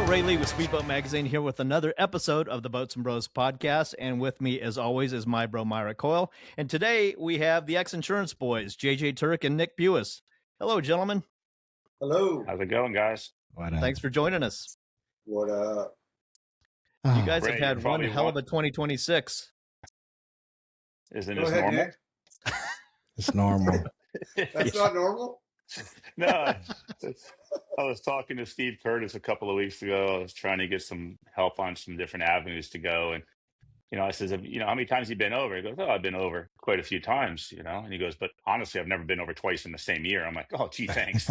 Ray Lee with Speedboat Magazine here with another episode of the Boats and Bros podcast. And with me, as always, is my bro, Myra Coyle. And today we have the X-Insurance boys, JJ Turk and Nick Buis. Hello, gentlemen. Hello. How's it going, guys? Thanks for joining us. What up? You guys Great. have had one hell of a 2026. Isn't Go this ahead, normal? Nick. It's normal. That's not normal? No. I was talking to Steve Curtis a couple of weeks ago. I was trying to get some help on some different avenues to go. And, I says, how many times have you been over? He goes, I've been over quite a few times, And he goes, but honestly, I've never been over twice in the same year. I'm like, oh, gee, thanks.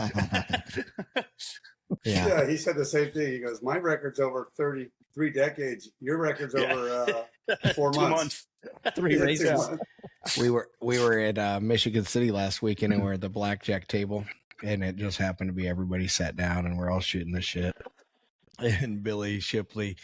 Yeah, he said the same thing. He goes, my record's over 33 decades. Your record's over 4 months. 3 races. We were at Michigan City last weekend, and we're at the blackjack table, and it just happened to be everybody sat down, and we're all shooting the shit. And Billy Shipley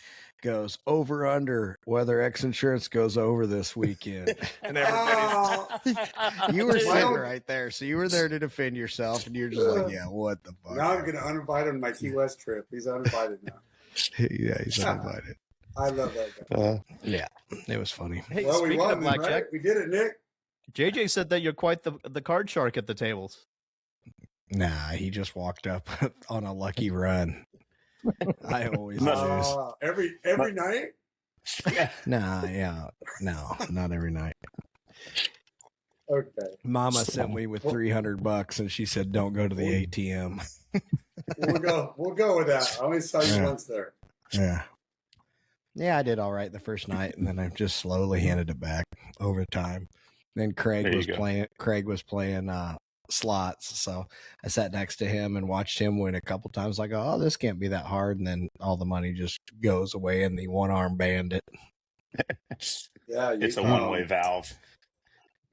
goes, over under whether X-Insurance goes over this weekend. And everybody's you were sitting right there, so you were there to defend yourself, and you're just like, yeah, what the fuck? Now I'm going to uninvite him to my Key West trip. He's uninvited now. Yeah, he's uninvited. I love that guy. Yeah, it was funny. Hey, Well, we speaking won, of blackjack, right? We did it, Nick. JJ said that you're quite the card shark at the tables. Nah, he just walked up on a lucky run. I always lose. Every night? Nah, yeah, no, not every night. Okay. Mama sent me with $300, and she said, "Don't go to the ATM." We'll go with that. I only saw you once there. Yeah, I did all right the first night, and then I just slowly handed it back over time. Then Craig was playing slots, so I sat next to him and watched him win a couple times. I go, oh, this can't be that hard, and then all the money just goes away in the one-arm bandit. Yeah, it's a one-way valve.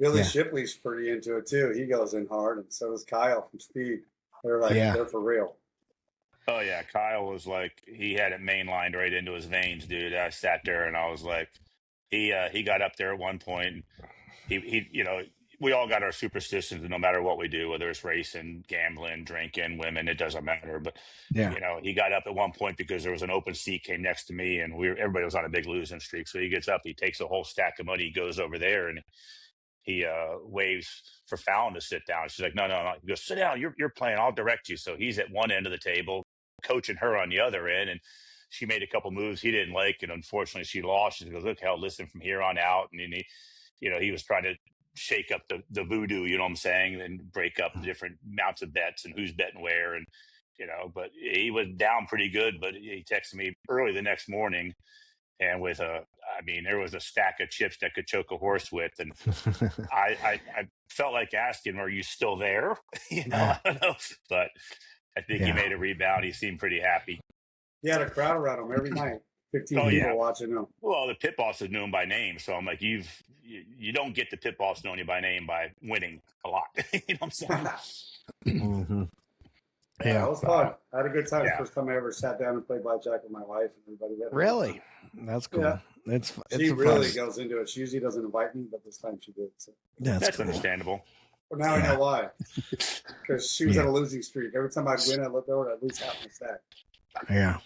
Billy Shipley's pretty into it too. He goes in hard, and so does Kyle from Speed. They're like, they're for real. Oh yeah, Kyle was like, he had it mainlined right into his veins, dude. I sat there and I was like, he got up there at one point. He we all got our superstitions, and no matter what we do, whether it's racing, gambling, drinking, women, it doesn't matter. But he got up at one point because there was an open seat came next to me, and everybody was on a big losing streak. So he gets up, he takes a whole stack of money, he goes over there, and he waves for Fallon to sit down. She's like, no. He goes, sit down. You're playing. I'll direct you. So he's at one end of the table, coaching her on the other end, and she made a couple moves he didn't like, and unfortunately she lost. She goes, look, hell, listen from here on out. And then he was trying to shake up the voodoo, you know what I'm saying, and break up the different amounts of bets and who's betting where, and but he was down pretty good. But he texted me early the next morning, and with there was a stack of chips that could choke a horse with, and I felt like asking, are you still there? I don't know, but I think he made a rebound. He seemed pretty happy. He had a crowd around him every night. 15 people watching him. Well, the pit bosses knew him by name, so I'm like, you don't get the pit boss knowing you by name by winning a lot. You know what I'm saying? Mm-hmm. Yeah, it was fun. I had a good time. The first time I ever sat down and played blackjack with my wife and everybody. Really? That's cool. Yeah. She really goes into it. She usually doesn't invite me, but this time she did. So. That's cool. Understandable. Well, now I know why. Because she was at a losing streak. Every time I'd win, I looked over and I'd lose half my stack. Yeah.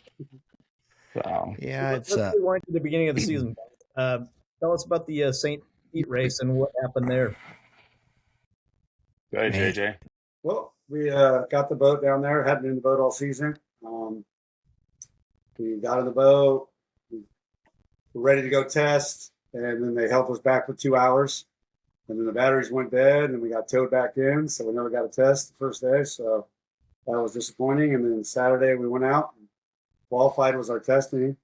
Let's rewind to the beginning of the season. Tell us about the St. Pete race and what happened there. Go ahead, JJ. Well, we got the boat down there. Hadn't been in the boat all season. We got in the boat. We were ready to go test, and then they held us back for 2 hours. And then the batteries went dead, and we got towed back in, so we never got a test the first day. So that was disappointing. And then Saturday we went out. Qualified was our testing,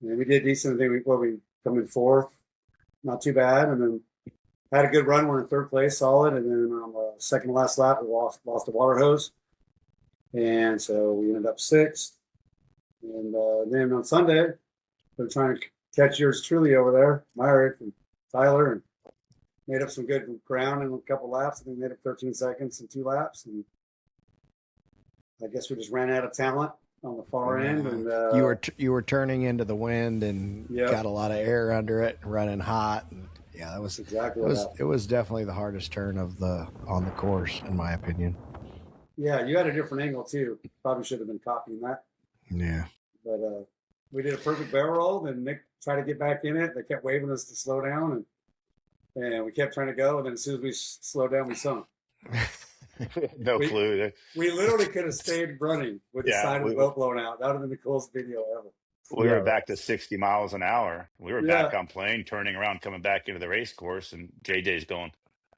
and we did decent. I think we come in fourth, not too bad, and then had a good run. We're in third place, solid, and then on the second to last lap, we lost the water hose, and so we ended up sixth. And then on Sunday, we're trying to catch yours truly over there, Myrick and Tyler, and made up some good ground in a couple laps. I think we made up 13 seconds in 2 laps, and I guess we just ran out of talent on the far end, and you were turning into the wind and got a lot of air under it, running hot, and that was exactly it was definitely the hardest turn on the course, in my opinion. Yeah, you had a different angle too. Probably should have been copying that. Yeah. But we did a perfect barrel roll. Then Nick tried to get back in it. They kept waving us to slow down, and we kept trying to go. And then as soon as we slowed down, we sunk. No clue. We literally could have stayed running with the side of the boat blown out. That would have been the coolest video ever. We were back to 60 miles an hour. We were Yeah. back on plane, turning around, coming back into the race course, and JJ's going,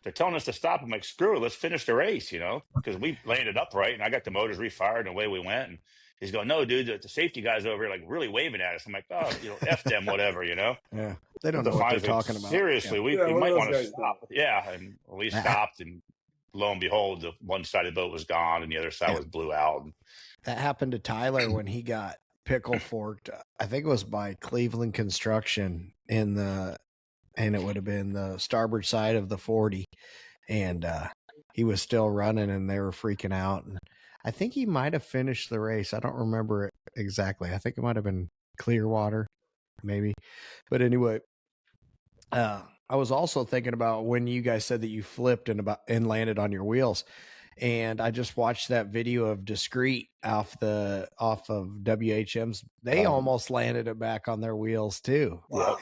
they're telling us to stop. I'm like, screw it, let's finish the race, you know, because we landed upright and I got the motors refired and away we went. And he's going, no, dude, the safety guys over here like really waving at us. I'm like, oh, you know, F them, whatever, you know. Yeah, they don't know what they're talking about. Seriously, we what might are those want to guys stop. Yeah, and we stopped, and lo and behold, the one side of the boat was gone and the other side was blew out. That happened to Tyler when he got pickle forked. I think it was by Cleveland Construction and it would have been the starboard side of the 40, and he was still running and they were freaking out. And I think he might have finished the race. I don't remember it exactly. I think it might have been Clearwater, maybe. But anyway, I was also thinking about when you guys said that you flipped and landed on your wheels. And I just watched that video of Discreet off of WHM's. They almost landed it back on their wheels too. Wow.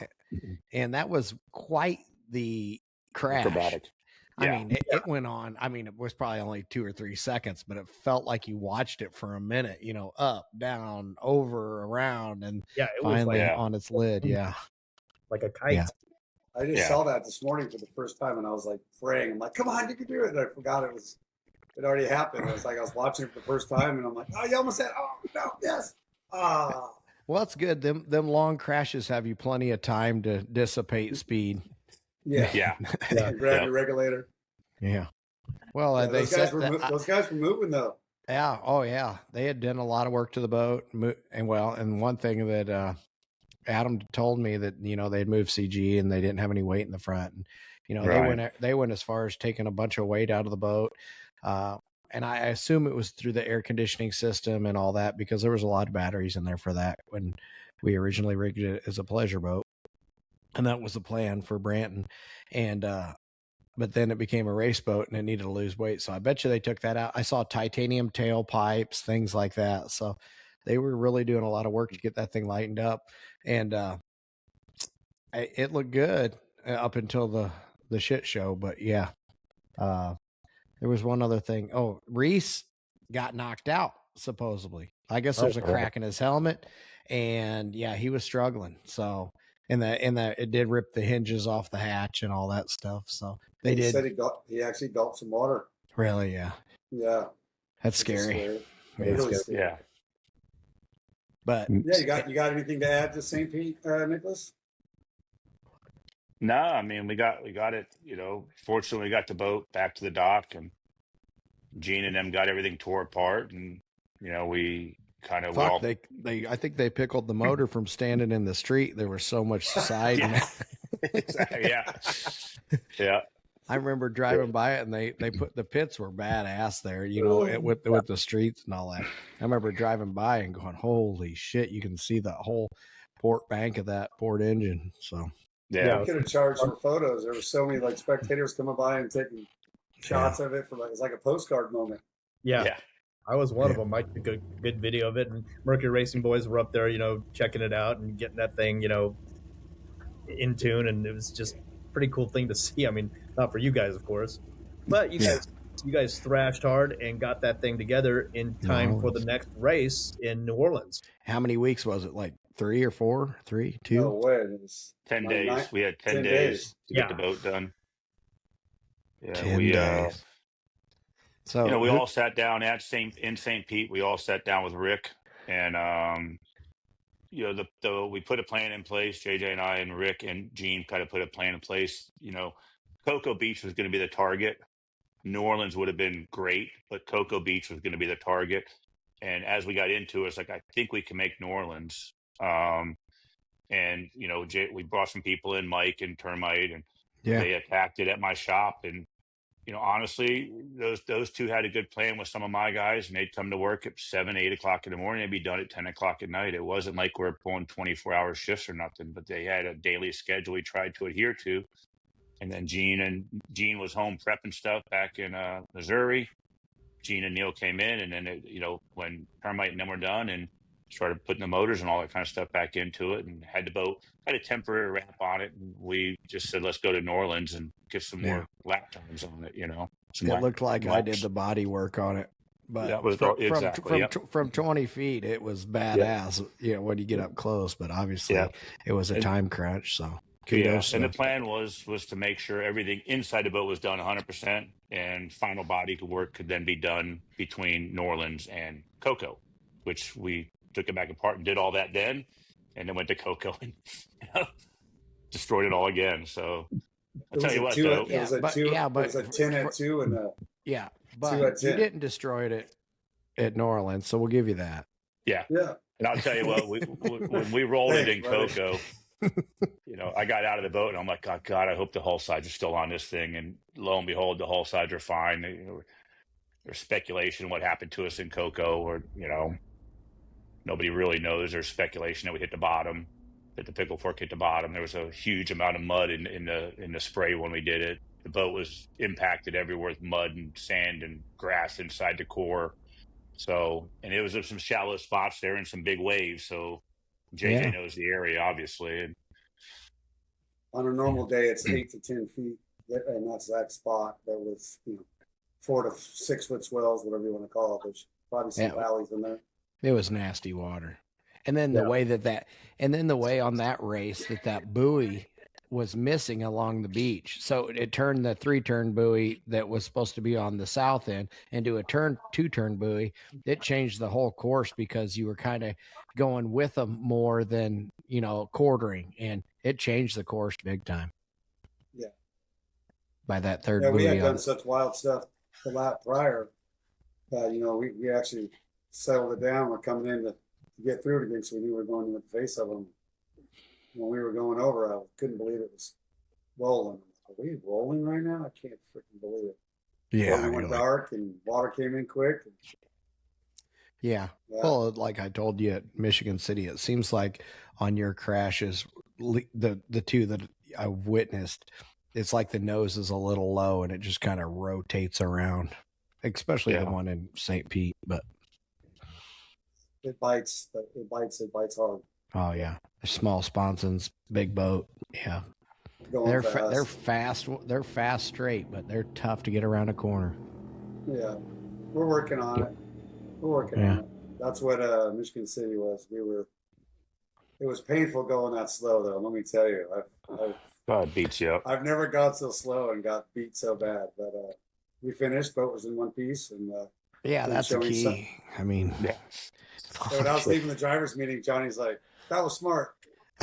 And that was quite the crash. Acrobatic. I mean, it went on. I mean, it was probably only 2 or 3 seconds, but it felt like you watched it for a minute, you know, up, down, over, around, and it finally was on its lid. Yeah. Like a kite. Yeah. I just saw that this morning for the first time, and I was like praying. I'm like, come on, you can do it. And I forgot it already happened. It was like I was watching it for the first time, and I'm like, oh, you almost said, oh, no, yes. Ah. Well, it's good. Them long crashes have you plenty of time to dissipate speed. Yeah. Grab your regulator. Yeah. Well, they those guys were moving though. Yeah. Oh, yeah. They had done a lot of work to the boat, and one thing that Adam told me that they'd moved CG and they didn't have any weight in the front, and they went as far as taking a bunch of weight out of the boat, and I assume it was through the air conditioning system and all that, because there was a lot of batteries in there for that when we originally rigged it as a pleasure boat, and that was the plan for Branton, and but then it became a race boat and it needed to lose weight. So I bet you they took that out. I saw titanium tailpipes, things like that. So they were really doing a lot of work to get that thing lightened up. And it looked good up until the shit show. But yeah, there was one other thing. Oh, Reese got knocked out, supposedly. I guess there's a crack in his helmet. And yeah, he was struggling. So and that it did rip the hinges off the hatch and all that stuff. So he said he actually gulped some water. Really? Yeah. Yeah. That's scary. Really scary. Yeah. But yeah, you got anything to add to St. Pete, Nicholas? No, I mean we got it. Fortunately, we got the boat back to the dock, and Gene and them got everything tore apart, and we kind of I think they pickled the motor from standing in the street. There was so much side. Exactly. Yeah. I remember driving by it, and they put the pits were badass there, with the streets and all that. I remember driving by and going, "Holy shit!" You can see the whole port bank of that port engine. So I could have charged for photos. There were so many spectators coming by and taking shots of it it's like a postcard moment. Yeah. I was one of them. I took a good video of it, and Mercury Racing boys were up there, checking it out and getting that thing, in tune, and it was just a pretty cool thing to see. I mean, not for you guys, of course, but you guys thrashed hard and got that thing together in time for the next race in New Orleans. How many weeks was it? Like 3 or 4? 3, 2? No way. It was 10 days. We had 10 days to get the boat done. Yeah, 10 days. So we all sat down in St. Pete. We all sat down with Rick, and we put a plan in place. JJ and I and Rick and Gene kind of put a plan in place. Cocoa Beach was going to be the target. New Orleans would have been great, but Cocoa Beach was going to be the target. And as we got into it, it's like, I think we can make New Orleans. We brought some people in, Mike and Termite, and they attacked it at my shop. And honestly, those two had a good plan with some of my guys, and they'd come to work at 7, 8 o'clock in the morning. They'd be done at 10 o'clock at night. It wasn't like we're pulling 24-hour shifts or nothing, but they had a daily schedule we tried to adhere to. And then Gene was home prepping stuff back in Missouri. Gene and Neil came in, and then when Termite and them were done, and started putting the motors and all that kind of stuff back into it, and had the boat had a temporary wrap on it, and we just said, let's go to New Orleans and get some more lap times on it. It looked like I did the body work on it, but that was exactly from 20 feet, it was badass. When you get up close, but obviously it was a time crunch. So kudos. And the plan was to make sure everything inside the boat was done 100%, and final body work could then be done between New Orleans and Cocoa, which we took it back apart and did all that then, and then went to Cocoa and destroyed it all again. So I'll tell you what, though. It was a 10 at 2 and a but you didn't destroy it at New Orleans, so we'll give you that. Yeah. And I'll tell you what, when we rolled it in Cocoa, I got out of the boat and I'm like, oh, God, I hope the hull sides are still on this thing. And lo and behold, the hull sides are fine. There's speculation what happened to us in Cocoa, or nobody really knows. There's speculation that we hit the bottom, that the pickle fork hit the bottom. There was a huge amount of mud in the spray when we did it. The boat was impacted everywhere with mud and sand and grass inside the core. So, and it was some shallow spots there and some big waves. So JJ knows the area, obviously. And on a normal day, it's 8 to 10 feet, and that's that spot. That was 4 to 6 foot swells, whatever you want to call it. There's probably some valleys in there. It was nasty water. And then the way on that race that buoy was missing along the beach. So it turned the 3-turn buoy that was supposed to be on the south end into a 2-turn buoy. It changed the whole course because you were kind of going with them more than, quartering, and it changed the course big time. Yeah. By that third buoy. We had done such wild stuff the lap prior. We actually settled it down. We're coming in to get through it again, so we knew we were going with the face of them. When we were going over, I couldn't believe it was rolling. Are we rolling right now? I can't freaking believe it. Yeah. It went dark and water came in quick. Yeah. Well, like I told you at Michigan City, it seems like on your crashes, the two that I've witnessed, it's like the nose is a little low and it just kind of rotates around, especially the one in St. Pete. But it bites hard. Oh yeah, small sponsons, big boat. Yeah, they're fast. They're fast straight, but they're tough to get around a corner. Yeah, we're working on it. On it. That's what Michigan City was. It was painful going that slow, though. Let me tell you, God beats you up. I've never got so slow and got beat so bad. But we finished. Boat was in one piece, and that's the key. I mean, So when I was leaving the drivers' meeting, Johnny's like, "That was smart.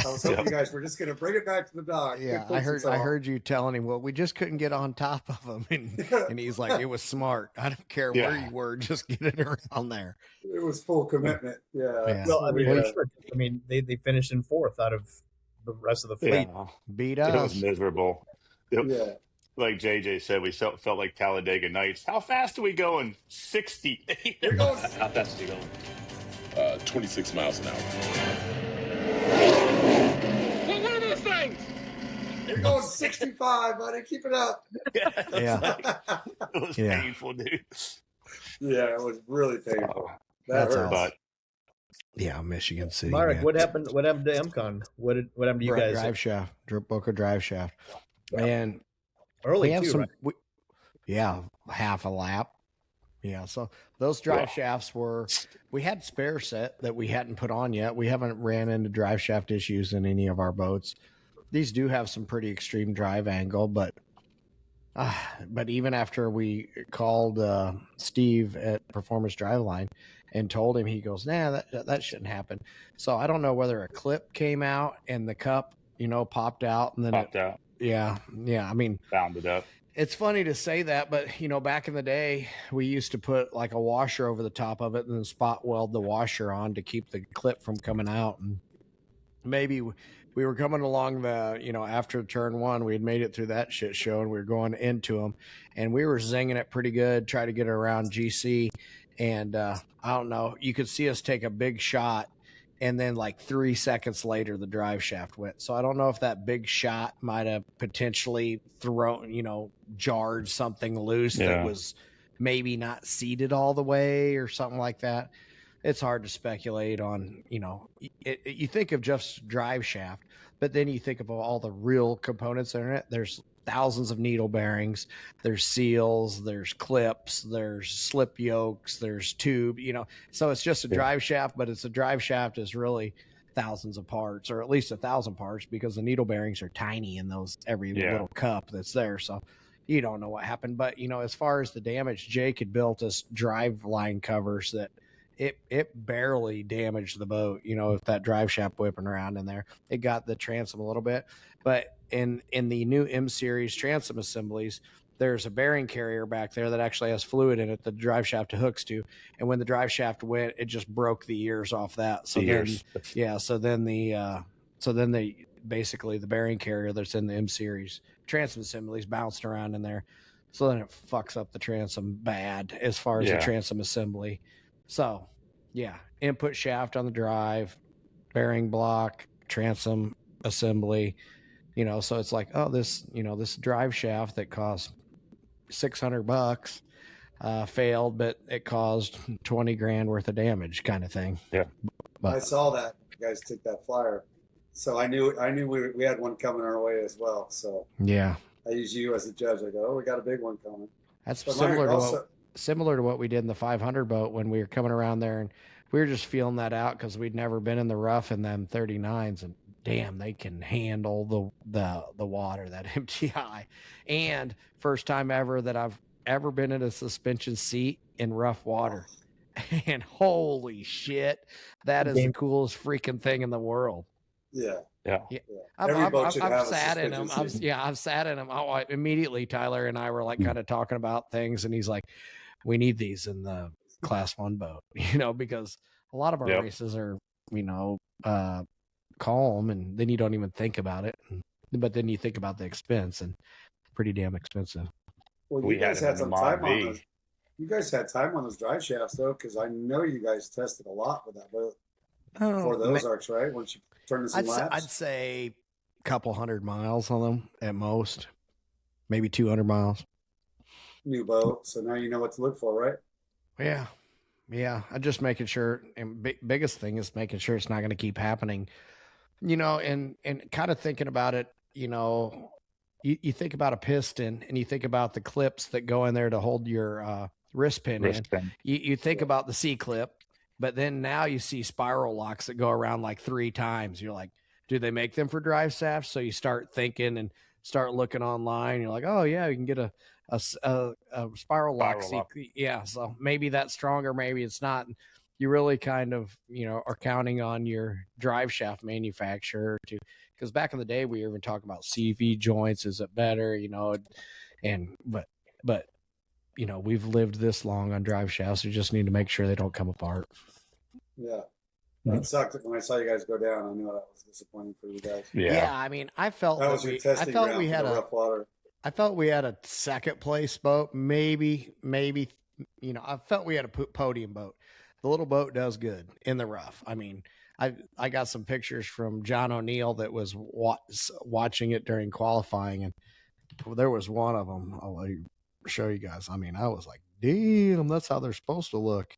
I was hoping you guys were just going to bring it back to the dock." Yeah, I heard you telling him, well, we just couldn't get on top of him. And he's like, it was smart. I don't care where you were, just get it around there. It was full commitment. Yeah. Well, they finished in 4th out of the rest of the fleet. Yeah. Beat us. It was miserable. Yeah. Like JJ said, we felt like Talladega Nights. How fast are we going? 60. How fast are you going? 26 miles an hour. What are those things? You're going 65, buddy. Keep it up. It was painful, dude. Yeah, it was really painful. That's hurt. But Michigan City. Marek, what happened? What happened to MCON? What happened to you guys? Drive shaft, Boca drive shaft, and early have too, right? half a lap. Yeah, so those drive shafts we had spare set that we hadn't put on yet. We haven't ran into drive shaft issues in any of our boats. These do have some pretty extreme drive angle, but even after we called Steve at Performance Driveline and told him, he goes, nah, that shouldn't happen. So I don't know whether a clip came out and the cup, popped out and then popped out. Yeah. I mean, bounded up. It's funny to say that, but back in the day, we used to put like a washer over the top of it and then spot weld the washer on to keep the clip from coming out. And maybe we were coming along after turn 1, we had made it through that shit show and we were going into them and we were zinging it pretty good, try to get it around GC. And I don't know, you could see us take a big shot and then like 3 seconds later, the drive shaft went. So I don't know if that big shot might have potentially jarred something loose that was maybe not seated all the way or something like that. it's hard to speculate on, you think of just drive shaft, but then you think of all the real components in it. There's thousands of needle bearings, there's seals, there's clips, there's slip yokes, there's tube, so it's just a drive shaft, but it's a drive shaft is really thousands of parts, or at least 1,000 parts, because the needle bearings are tiny in those, every little cup that's there. So you don't know what happened. But, as far as the damage, Jake had built us drive line covers that it barely damaged the boat, with that drive shaft whipping around in there. It got the transom a little bit, but in the new M series transom assemblies, there's a bearing carrier back there that actually has fluid in it that the drive shaft hooks to. And when the drive shaft went, it just broke the ears off that. So then basically the bearing carrier that's in the M series transom assemblies bounced around in there. So then it fucks up the transom bad as far as the transom assembly. So input shaft on the drive, bearing block, transom assembly, so it's like, oh, this drive shaft that cost $600 failed, but it caused 20 grand worth of damage, kind of thing. Yeah. But I saw that you guys took that flyer, so I knew we had one coming our way as well. So I use you as a judge. I go, oh, we got a big one coming. That's similar to what we did in the 500 boat when we were coming around there, and we were just feeling that out because we'd never been in the rough in them 39s, and damn, they can handle the water, that MTI. And first time ever that I've ever been in a suspension seat in rough water. And holy shit, that is the coolest freaking thing in the world. Yeah. I've sat in them. I've sat in them. Immediately, Tyler and I were like kind of talking about things, and he's like, we need these in the class 1 boat, because a lot of our races are, calm, and then you don't even think about it. But then you think about the expense, and pretty damn expensive. Well, you guys had some time on those. You guys had time on those drive shafts, though, because I know you guys tested a lot with that boat for those arcs, right? Once you turn some laps? I'd say a couple 100 miles on them at most, maybe 200 miles. New boat, so now you know what to look for, right? Yeah. I'm just making sure, and biggest thing is making sure it's not going to keep happening, and kind of thinking about it, you think about a piston, and you think about the clips that go in there to hold your wrist pin in. You think about the C-clip, but then now you see spiral locks that go around like 3 times. You're like, do they make them for drive shafts? So you start thinking and start looking online. You're like, oh yeah, you can get a spiral lock. Yeah. So maybe that's stronger, maybe it's not. You really kind of, are counting on your drive shaft manufacturer to, because back in the day we were even talking about CV joints. Is it better, but we've lived this long on drive shafts. We just need to make sure they don't come apart. Yeah. That sucked when I saw you guys go down. I knew that was disappointing for you guys. Yeah. I mean, I felt that was your testing ground for the rough water. I felt we had a second place boat, maybe, I felt we had a podium boat. The little boat does good in the rough. I mean, I got some pictures from John O'Neill that was watching it during qualifying, and there was one of them. I'll show you guys. I mean, I was like, damn, that's how they're supposed to look.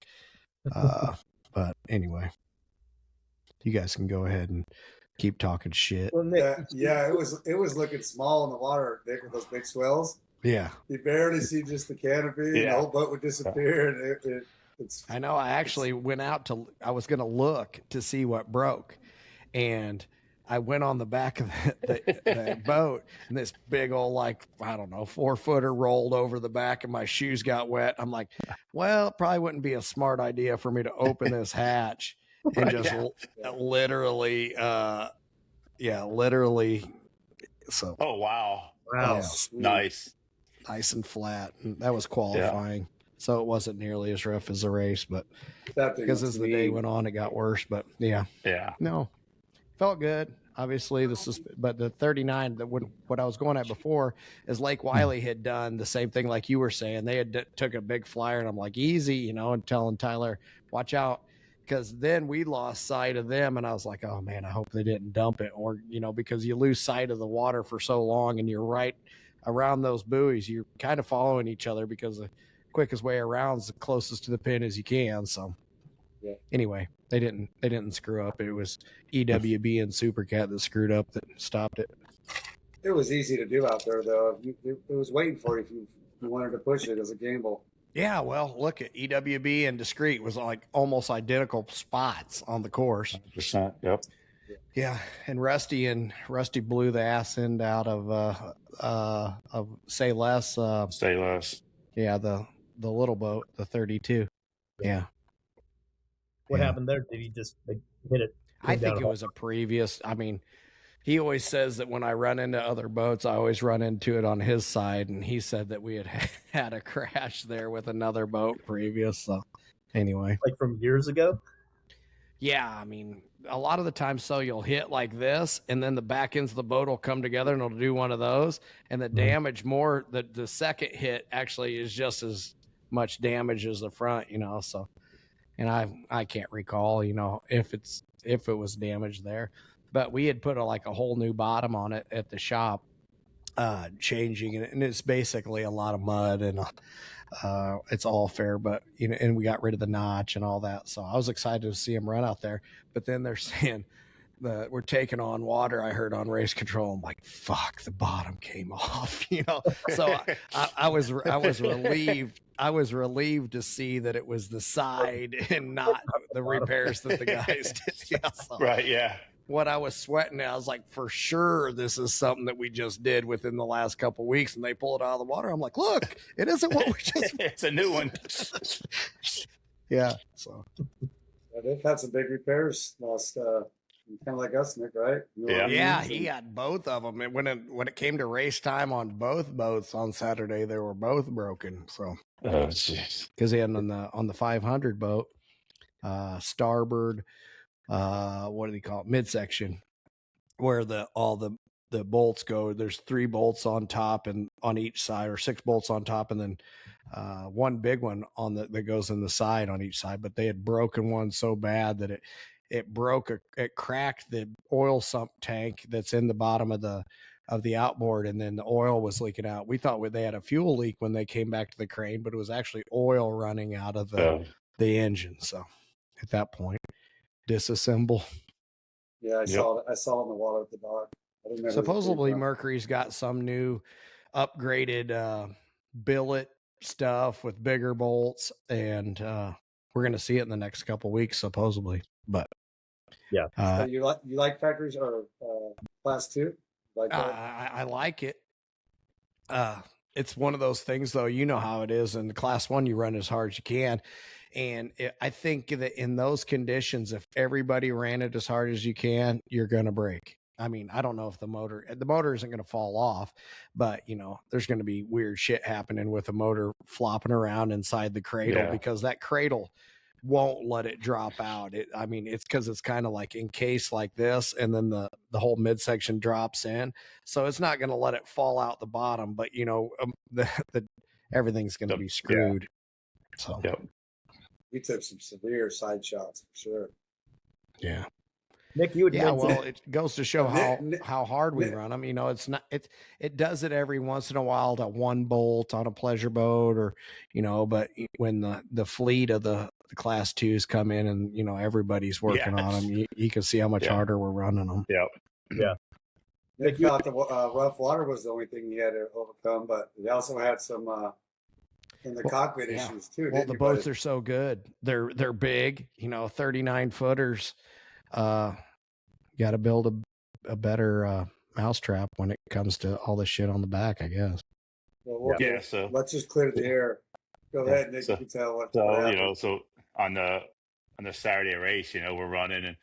But anyway, you guys can go ahead and keep talking shit. Yeah, it was looking small in the water, Nick, with those big swells. Yeah, you barely see just the canopy. And the whole boat would disappear, and I know. I actually went out I was going to look to see what broke, and I went on the back of the boat, and this big old, 4-footer rolled over the back, and my shoes got wet. I'm like, well, it probably wouldn't be a smart idea for me to open this hatch and just literally. So. Oh, wow. Yeah, nice and flat. And that was qualifying. Yeah. So it wasn't nearly as rough as the race, but because as the day went on, it got worse. But no, felt good. Obviously, but the 39, what I was going at before is Lake Wiley had done the same thing, like you were saying. They had took a big flyer, and I'm like, easy, and telling Tyler, watch out, because then we lost sight of them, and I was like, oh man, I hope they didn't dump it, or because you lose sight of the water for so long, and you're right around those buoys, you're kind of following each other because quickest way around is the closest to the pin as you can. So Yeah. Anyway, they didn't screw up. It was EWB and Supercat that screwed up that stopped it. It was easy to do out there, though. It was waiting for you if you wanted to push it as a gamble. Yeah, well, look at EWB and Discreet was like almost identical spots on the course. 100%. Yep. Yeah, and Rusty blew the ass end out of Say Less. Say Less. Yeah, the little boat, the 32. Yeah. What Yeah. happened there? Did he just hit it? I think it was a previous. I mean, he always says that when I run into other boats, I always run into it on his side, and he said that we had a crash there with another boat previous. So, anyway, like from years ago. Yeah, I mean, a lot of the time, so you'll hit like this, and then the back ends of the boat will come together, and it'll do one of those, and the damage more. The second hit actually is just as much damage as the front, you know. So, and I can't recall, you know, if it was damaged there, but we had put a whole new bottom on it at the shop, changing it, and it's basically a lot of mud and. It's all fair, but you know, and we got rid of the notch and all that. So I was excited to see him run out there. But then they're saying that we're taking on water. I heard on race control. I'm like, fuck, the bottom came off, you know. So I was relieved. I was relieved to see that it was the side and not the repairs that the guys did. Yeah, so. Right. Yeah. What I was sweating, I was like, for sure, this is something that we just did within the last couple of weeks, and they pull it out of the water. I'm like, look, it isn't what we just. It's a new one. Yeah. So. Yeah, they've had some big repairs last, kind of like us, Nick, right? Yeah, he had both of them. And when it came to race time on both boats on Saturday, they were both broken. So. Oh, jeez. Because he had on the 500 boat, starboard. What do they call it? Midsection, where all the bolts go. There's 3 bolts on top and on each side, or 6 bolts on top, and then one big one that goes in the side on each side. But they had broken one so bad that it cracked the oil sump tank that's in the bottom of the outboard, and then the oil was leaking out. We thought they had a fuel leak when they came back to the crane, but it was actually oil running out of the engine. So at that point, disassemble. Yeah, I saw it in the water at the dock. Supposedly Mercury's got some new upgraded billet stuff with bigger bolts, and we're going to see it in the next couple weeks, supposedly. But yeah, so you like factories or class 2? Like that? I like it. It's one of those things, though. You know how it is. In the class 1, you run as hard as you can. And I think that in those conditions, if everybody ran it as hard as you can, you're going to break. I mean, I don't know if the motor isn't going to fall off, but you know, there's going to be weird shit happening with the motor flopping around inside the cradle because that cradle won't let it drop out. It's because it's kind of like encased like this, and then the whole midsection drops in, so it's not going to let it fall out the bottom. But you know, everything's going to be screwed. So. Yep. We took some severe side shots for sure. Yeah. Nick, you would well, it goes to show how hard we run them. You know, it does it every once in a while to one bolt on a pleasure boat, or you know, but when the fleet of the class 2s come in and you know everybody's working on them, you can see how much harder we're running them. Yep. Yeah. Nick thought the rough water was the only thing he had to overcome, but he also had some in the cockpit issues too. Well, the boats are so good. They're big, you know, 39 footers. Got to build a better mousetrap when it comes to all this shit on the back, I guess. Well, so let's just clear the air. Go ahead, Nick. You can tell what you know. So on the Saturday race, you know, we're running, and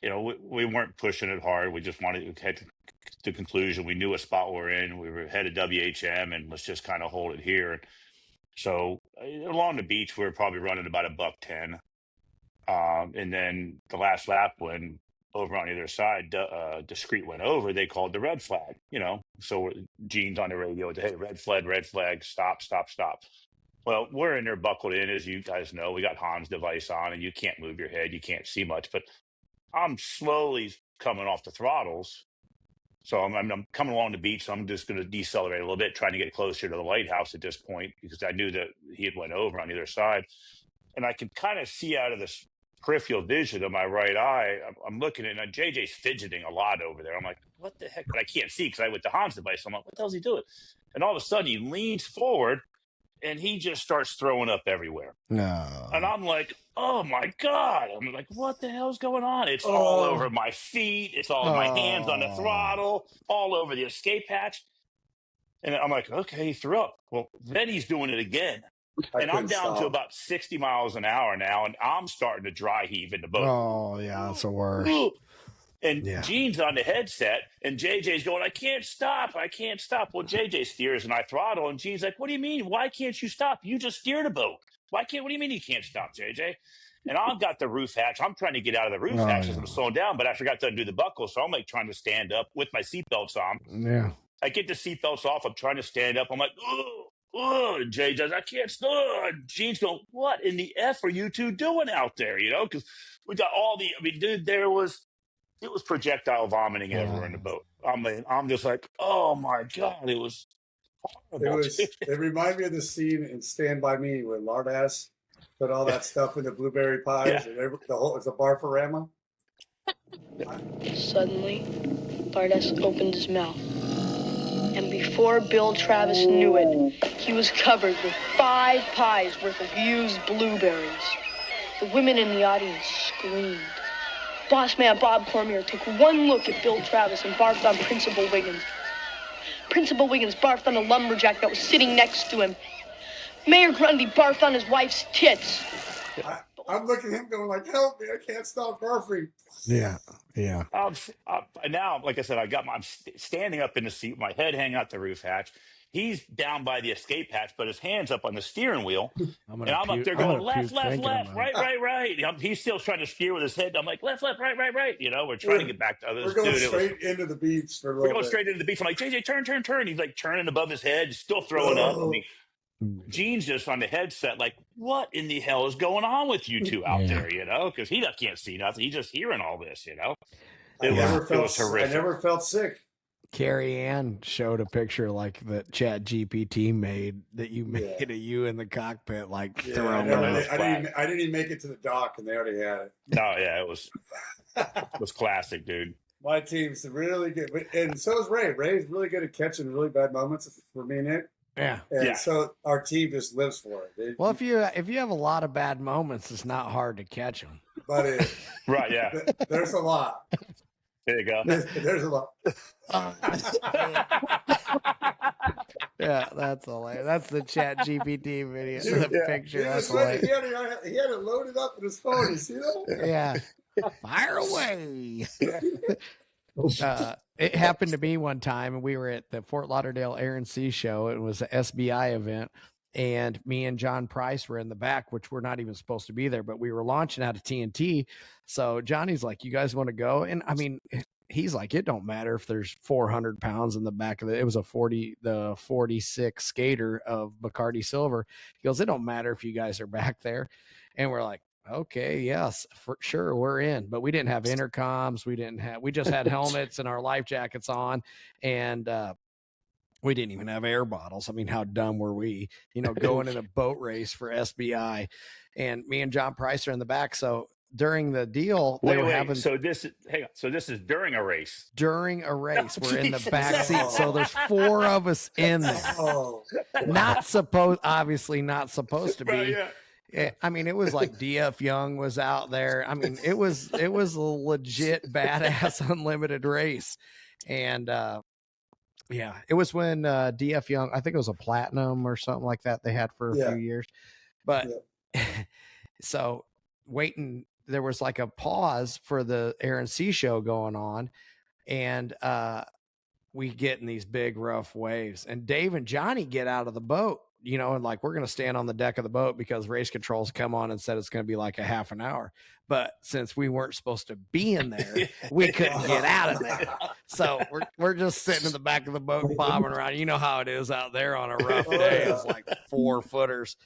you know, we weren't pushing it hard. We just wanted to head to the conclusion. We knew what spot we're in. We were headed WHM, and let's just kind of hold it here. So along the beach, we were probably running about $110. And then the last lap, when over on either side, Discreet went over, they called the red flag, you know. So Gene's on the radio, hey, red flag, stop. Well, we're in there buckled in, as you guys know. We got Han's device on, and you can't move your head. You can't see much. But I'm slowly coming off the throttles. So I'm coming along the beach, so I'm just going to decelerate a little bit, trying to get closer to the lighthouse at this point, because I knew that he had went over on either side. And I could kind of see out of this peripheral vision of my right eye. I'm looking at it, and JJ's fidgeting a lot over there. I'm like, what the heck? But I can't see because I went to Hans device. I'm like, what the hell's he doing? And all of a sudden he leans forward and he just starts throwing up everywhere. No. And I'm like, oh my God. I'm like, what the hell's going on? It's all over my feet. It's all my hands on the throttle, all over the escape hatch. And I'm like, okay, he threw up. Well, then he's doing it again. And I'm down to about 60 miles an hour now, and I'm starting to dry heave in the boat. Oh, yeah, that's the worst. And Gene's on the headset, and JJ's going, I can't stop. Well, JJ steers, and I throttle, and Gene's like, what do you mean? Why can't you stop? You just steered a boat. What do you mean you can't stop, JJ? And I've got the roof hatch. I'm trying to get out of the roof hatch as I'm slowing down, but I forgot to undo the buckle, so I'm like trying to stand up with my seatbelts on. Yeah. I get the seatbelts off. I'm trying to stand up. I'm like, and Jay does, I can't stand. Gene's going, what in the F are you two doing out there? You know, because we got dude, it was projectile vomiting everywhere in the boat. I'm just like, oh my God, it was horrible. It reminded me of the scene in Stand By Me where Lardass put all that stuff in the blueberry pies and it's a barfarama. Suddenly, Lardass opened his mouth. And before Bill Travis knew it, he was covered with 5 pies worth of used blueberries. The women in the audience screamed. Boss man Bob Cormier took one look at Bill Travis and barfed on Principal Wiggins. Principal Wiggins barfed on the lumberjack that was sitting next to him. Mayor Grundy barfed on his wife's tits. I'm looking at him going like, help me, I can't stop barfing. Yeah. Now, like I said, I'm standing up in the seat, my head hanging out the roof hatch. He's down by the escape hatch, but his hand's up on the steering wheel. I'm up there going left, right. He's still trying to steer with his head. I'm like, left, right. You know, we're trying to get back to others. We're going straight into the beach for a little bit. We're going straight into the beach. I'm like, JJ, turn. He's like turning above his head, still throwing up. Gene's just on the headset, like, what in the hell is going on with you two out there, you know? Because he can't see nothing. He's just hearing all this, you know? It was horrific. I never felt sick. Carrie Ann showed a picture like that Chat GPT made that you made of you in the cockpit, like throwing I didn't even make it to the dock, and they already had it. No, yeah, it was classic, dude. My team's really good, and so is Ray. Ray's really good at catching really bad moments for me and Nick. Yeah. And so our team just lives for it. Well, if you have a lot of bad moments, it's not hard to catch them. But right, yeah. There's a lot. There you go. There's a lot. Yeah, that's hilarious. That's the Chat GPT video, the picture. That's hilarious. He had it loaded up in his phone. You see that? Yeah. Fire away. It happened to me one time, and we were at the Fort Lauderdale Air and Sea Show. It was an SBI event, and me and John Price were in the back, which we're not even supposed to be there, but we were launching out of TNT. So Johnny's like, you guys want to go? And I mean, he's like, it don't matter if there's 400 pounds in the back of it. It was the 46 skater of Bacardi Silver. He goes, it don't matter if you guys are back there. And we're like, okay, yes, for sure, we're in. But we didn't have intercoms. We just had helmets and our life jackets on. And we didn't even have air bottles. I mean, how dumb were we, going in a boat race for SBI? And me and John Price are in the back. So during the deal, So this is during a race. During a race, we're in the back seat. So there's 4 of us in there. Obviously not supposed to be. Right, yeah. I mean, it was like DF Young was out there. I mean, it was a legit badass unlimited race. And it was when DF Young, I think it was a platinum or something like that they had for a few years. But so waiting, there was like a pause for the Air and Sea Show going on. And we get in these big rough waves, and Dave and Johnny get out of the boat. And like, we're going to stand on the deck of the boat because race controls come on and said it's going to be like a half an hour. But since we weren't supposed to be in there, we couldn't get out of there. So we're just sitting in the back of the boat, bobbing around. You know how it is out there on a rough day. It's like 4 footers.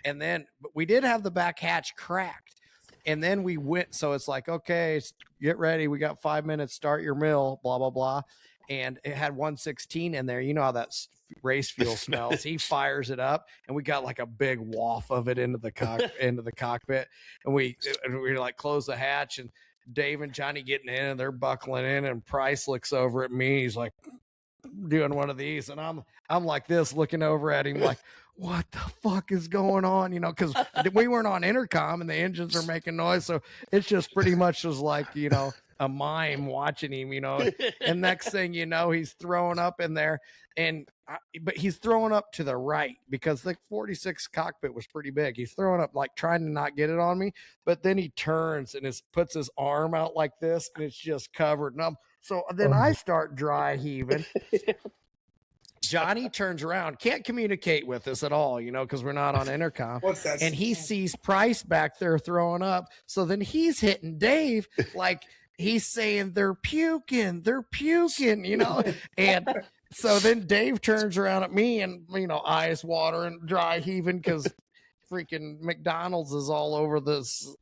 And then, but we did have the back hatch cracked. And then we went, so it's like, okay, get ready. We got 5 minutes, start your mill, blah, blah, blah. And it had 116 in there. You know how that race fuel smells. He fires it up, and we got like a big waft of it into the cockpit. And we like close the hatch, and Dave and Johnny getting in, and they're buckling in, and Price looks over at me. He's like doing one of these, and I'm like this, looking over at him like, what the fuck is going on? You know, because we weren't on intercom and the engines are making noise. So it's just pretty much was like, you know, a mime watching him, you know, and next thing you know, he's throwing up in there, but he's throwing up to the right because the 46 cockpit was pretty big. He's throwing up, like trying to not get it on me, but then he turns and puts his arm out like this, and it's just covered. And so then I start dry heaving. Johnny turns around, can't communicate with us at all, you know, because we're not on intercom. What's that? And he sees Price back there throwing up. So then he's hitting Dave like he's saying they're puking, you know. And so then Dave turns around at me and, you know, eyes watering, dry heaving because freaking McDonald's is all over this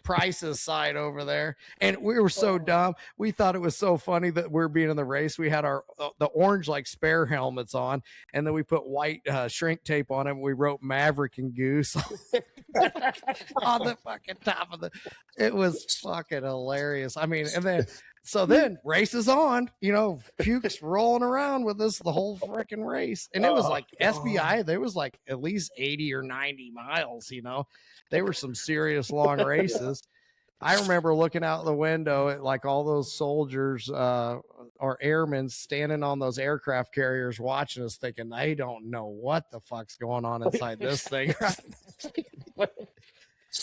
Price's side over there. And we were so dumb. We thought it was so funny that we're being in the race. We had the orange like spare helmets on, and then we put white shrink tape on them. We wrote Maverick and Goose on the fucking top of it was fucking hilarious. I mean, and then race is on, you know, Puke's rolling around with us the whole freaking race. And it was like SBI, there was like at least 80 or 90 miles, you know. They were some serious long races. I remember looking out the window at like all those soldiers or airmen standing on those aircraft carriers watching us thinking they don't know what the fuck's going on inside this thing. Right?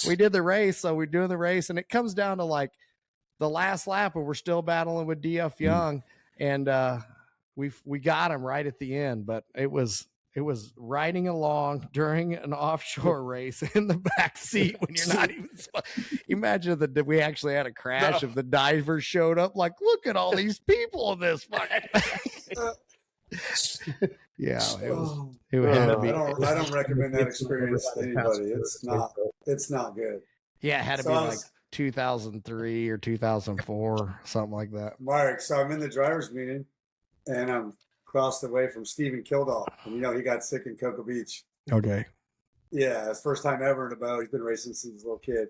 We did the race. So we're doing the race, and it comes down to like the last lap where we're still battling with DF Young, and we got him right at the end. But it was riding along during an offshore race in the back seat when you're not even. Imagine that we actually had a crash if the divers showed up. Like, look at all these people in this fucking. Yeah, it had to be. I don't recommend that experience to anybody. It's not good. Yeah, it had to be like 2003 or 2004, something like that. Mark, so I'm in the driver's meeting, and I'm across the way from Stephen Kildall, and you know he got sick in Cocoa Beach. Okay. Yeah, it's first time ever in a boat. He's been racing since he was a little kid.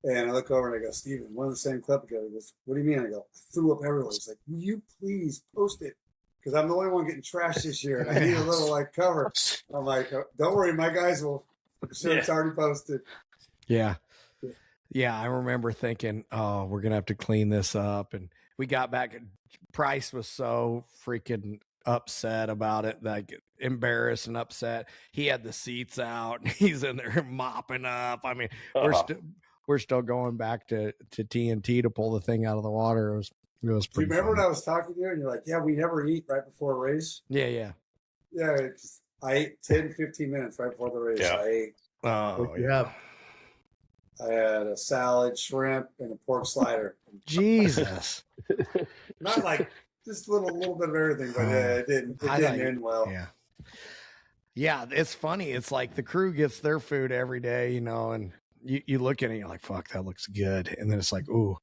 And I look over and I go, Stephen, one of the same club together. He goes, what do you mean? I go, I threw up everywhere. He's like, will you please post it? Because I'm the only one getting trashed this year, and I need a little like cover. I'm like, don't worry, my guys will. Sure, it's already posted. Yeah. Yeah, I remember thinking, oh, we're going to have to clean this up. And we got back, and Price was so freaking upset about it, like embarrassed and upset. He had the seats out, and he's in there mopping up. I mean, we're still going back to TNT to pull the thing out of the water. It was Do you remember funny. when I was talking to you and you're like, yeah, we never eat right before a race? Yeah. Yeah, I ate 10, 15 minutes right before the race. Yeah. I ate. Oh, Yeah. I had a salad, shrimp, and a pork slider. Jesus. Not like just a little bit of everything, but it didn't end well. Yeah, it's funny. It's like the crew gets their food every day, you know, and you look at it and you're like, fuck, that looks good. And then it's like, ooh,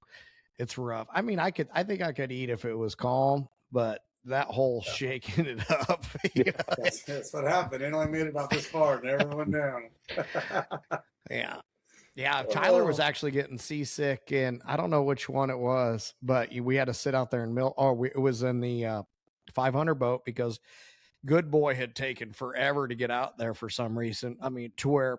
it's rough. I mean, I think I could eat if it was calm, but that whole shaking it up. You know? That's what happened. It only made it about this far and everyone down. Yeah. Tyler was actually getting seasick, and I don't know which one it was, but we had to sit out there and it was in the 500 boat because Good Boy had taken forever to get out there for some reason. I mean, to where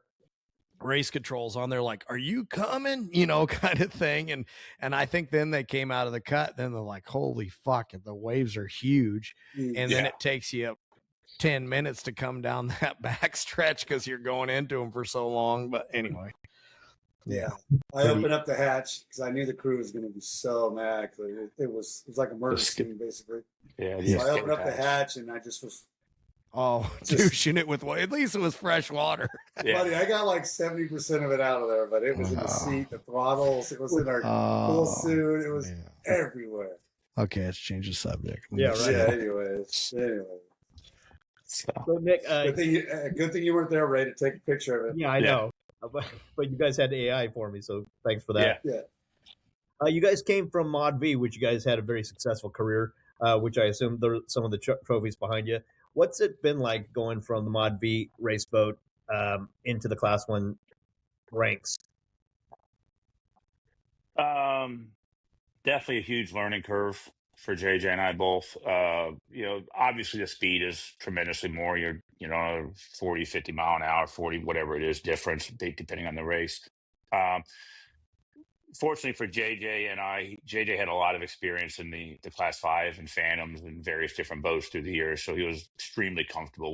race controls on there, like, are you coming? You know, kind of thing. And I think then they came out of the cut. Then they're like, holy fuck, the waves are huge. And then it takes you 10 minutes to come down that back stretch because you're going into them for so long. But anyway. Yeah. I opened up the hatch because I knew the crew was going to be so mad. It was like a murder scene, basically. Yeah. So I opened up the hatch and I just was. Douching it with at least it was fresh water. Buddy, I got like 70% of it out of there, but it was in the seat, the throttles, it was in our full suit, it was everywhere. Okay, let's change the subject. Yeah, right. Yeah, anyways. So Nick, good thing you weren't there, Ray, to take a picture of it. Yeah, I know. but you guys had AI for me, so thanks for that. Yeah. You guys came from Mod V, which you guys had a very successful career, which I assume there are some of the trophies behind you. What's it been like going from the Mod V race boat into the Class 1 ranks? Definitely a huge learning curve for JJ and I both. Obviously the speed is tremendously more. You're, 40, 50 mile an hour, 40, whatever it is, difference depending on the race. Fortunately for JJ and I, JJ had a lot of experience in the Class 5 and Phantoms and various different boats through the years, so he was extremely comfortable.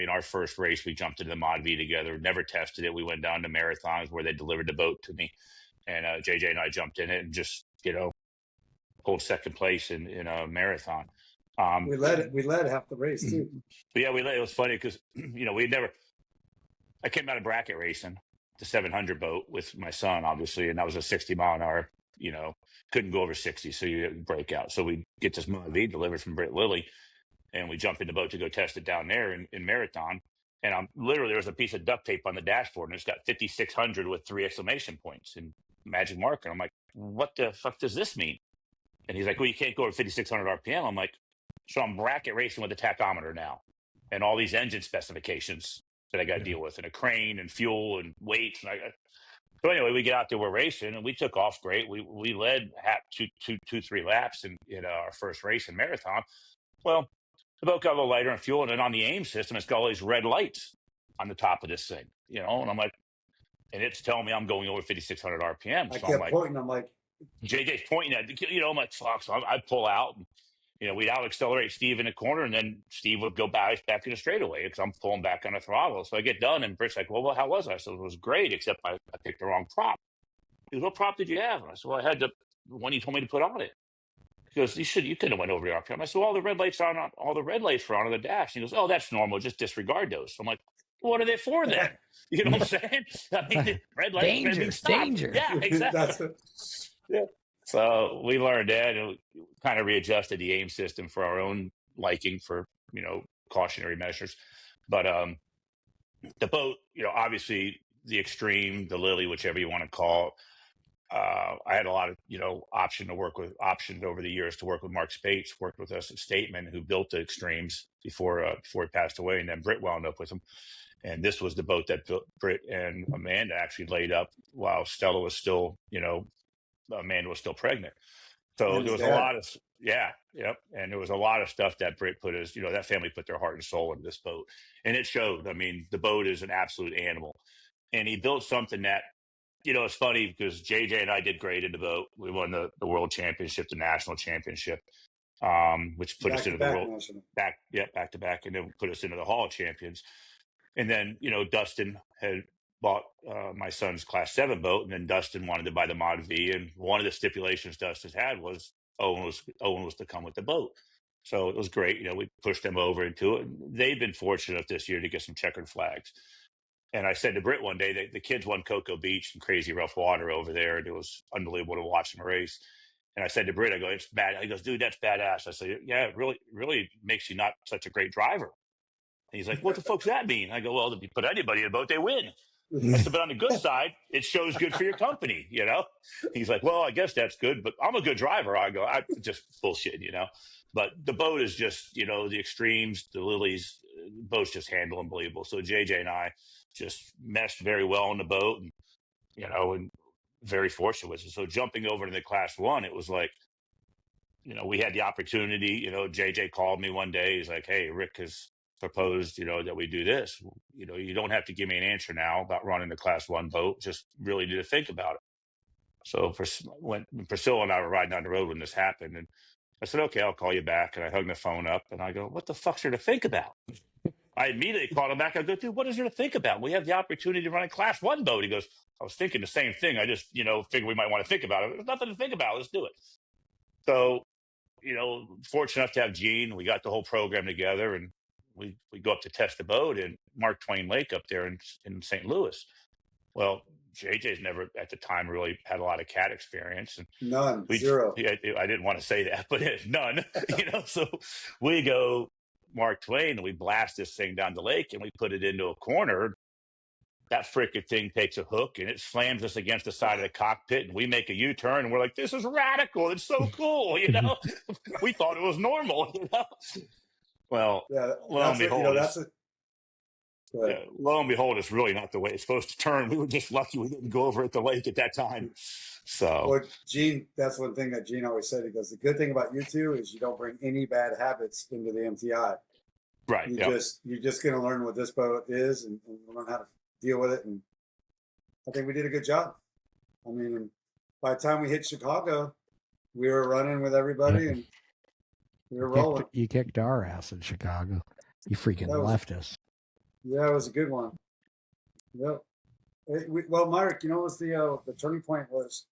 Our first race, we jumped into the Mod V together, never tested it. We went down to marathons where they delivered the boat to me, and JJ and I jumped in it and just, hold second place in a marathon. We led half the race too. Yeah, it was funny because, I came out of bracket racing, the 700 boat with my son, obviously, and that was a 60 mile an hour, couldn't go over 60, so you break out. So we get this Mod V delivered from Britt Lilly, and we jump in the boat to go test it down there in Marathon. And there was a piece of duct tape on the dashboard, and it's got 5,600 with 3 exclamation points and magic marker. I'm like, what the fuck does this mean? And he's like, well, you can't go over 5,600 RPM. I'm like, so I'm bracket racing with a tachometer now and all these engine specifications that I got to deal with, and a crane and fuel and weights. So anyway, we get out there, we're racing, and we took off great. We led 3 laps in our first race in Marathon. Well, the boat got a little lighter in fuel, and then on the aim system, it's got all these red lights on the top of this thing, and I'm like, and it's telling me I'm going over 5,600 RPM. I So kept pointing. I'm like, JJ's pointing at, I'm like, fuck. So I pull out, and, we'd out accelerate Steve in the corner, and then Steve would go back in the straightaway because I'm pulling back on the throttle. So I get done, and Britt's like, well, how was I? So it was great, except I picked the wrong prop. He goes, what prop did you have? And I said, well, I had the one you told me to put on it. He goes, you couldn't have went over the RPM. I said, well, all the red lights were on the dash. He goes, oh, that's normal. Just disregard those. So I'm like, what are they for then? You know what I'm saying? I mean, the red lights. Danger. Yeah, exactly. Yeah. So we learned that, and we kind of readjusted the aim system for our own liking for, cautionary measures. But the boat, obviously the Extreme, the Lily, whichever you want to call it, I had a lot of, options over the years to work with Mark Spates, worked with us at Stateman, who built the Extremes before he passed away, and then Britt wound up with him. And this was the boat that Britt and Amanda actually laid up while Stella was still, Amanda was still pregnant. So there was a lot of, and there was a lot of stuff that Britt put that family put their heart and soul into this boat. And it showed. I mean, the boat is an absolute animal. And he built something that, it's funny because JJ and I did great in the boat. We won the world championship, the national championship, which put us into the world back to back, and then put us into the Hall of Champions. And then, Dustin had bought my son's Class 7 boat, and then Dustin wanted to buy the Mod V. And one of the stipulations Dustin had was Owen was to come with the boat. So it was great. We pushed them over into it. They've been fortunate enough this year to get some checkered flags. And I said to Britt one day, the kids won Cocoa Beach and crazy rough water over there, and it was unbelievable to watch them race. And I said to Britt, I go, it's bad. He goes, dude, that's badass. I said, yeah, it really makes you not such a great driver. And he's like, what the fuck's that mean? I go, well, if you put anybody in a boat, they win. I said, but on the good side, it shows good for your company, He's like, well, I guess that's good, but I'm a good driver. I go, I just bullshit, But the boat is just, the Extremes, the Lilies, boats just handle unbelievable. So JJ and I just meshed very well on the boat, and, and very fortunate with it. So jumping over to the Class 1, it was like, we had the opportunity. JJ called me one day. He's like, hey, Rick has proposed, that we do this. You don't have to give me an answer now about running the Class 1 boat. Just really need to think about it. So when Priscilla and I were riding down the road when this happened, and I said, okay, I'll call you back. And I hung the phone up, and I go, what the fuck's there to think about? I immediately called him back. I go, dude, what is there to think about? We have the opportunity to run a Class 1 boat. He goes, I was thinking the same thing. I just, figured we might want to think about it. There's nothing to think about. Let's do it. So, fortunate enough to have Gene. We got the whole program together, and we go up to test the boat in Mark Twain Lake up there in St. Louis. Well, JJ's never at the time really had a lot of cat experience. And none, zero. I didn't want to say that, but none, So we go Mark Twain, and we blast this thing down the lake, and we put it into a corner. that freaking thing takes a hook and it slams us against the side of the cockpit, and we make a U-turn, and we're like, this is radical. It's so cool. We thought it was normal, Well, Yeah, lo and behold, that's a. Go ahead. lo and behold, it's really not the way it's supposed to turn. We were just lucky we didn't go over at the lake at that time. So, Well, Gene, that's one thing that Gene always said. He goes, the good thing about you two is you don't bring any bad habits into the MTI. right. You're just going to learn what this boat is and learn how to deal with it. And I think we did a good job. I mean, by the time we hit Chicago, we were running with everybody and we were rolling. You kicked our ass in Chicago. You freaking left us. Yeah, it was a good one. Yep. Well, Mark, what was the turning point was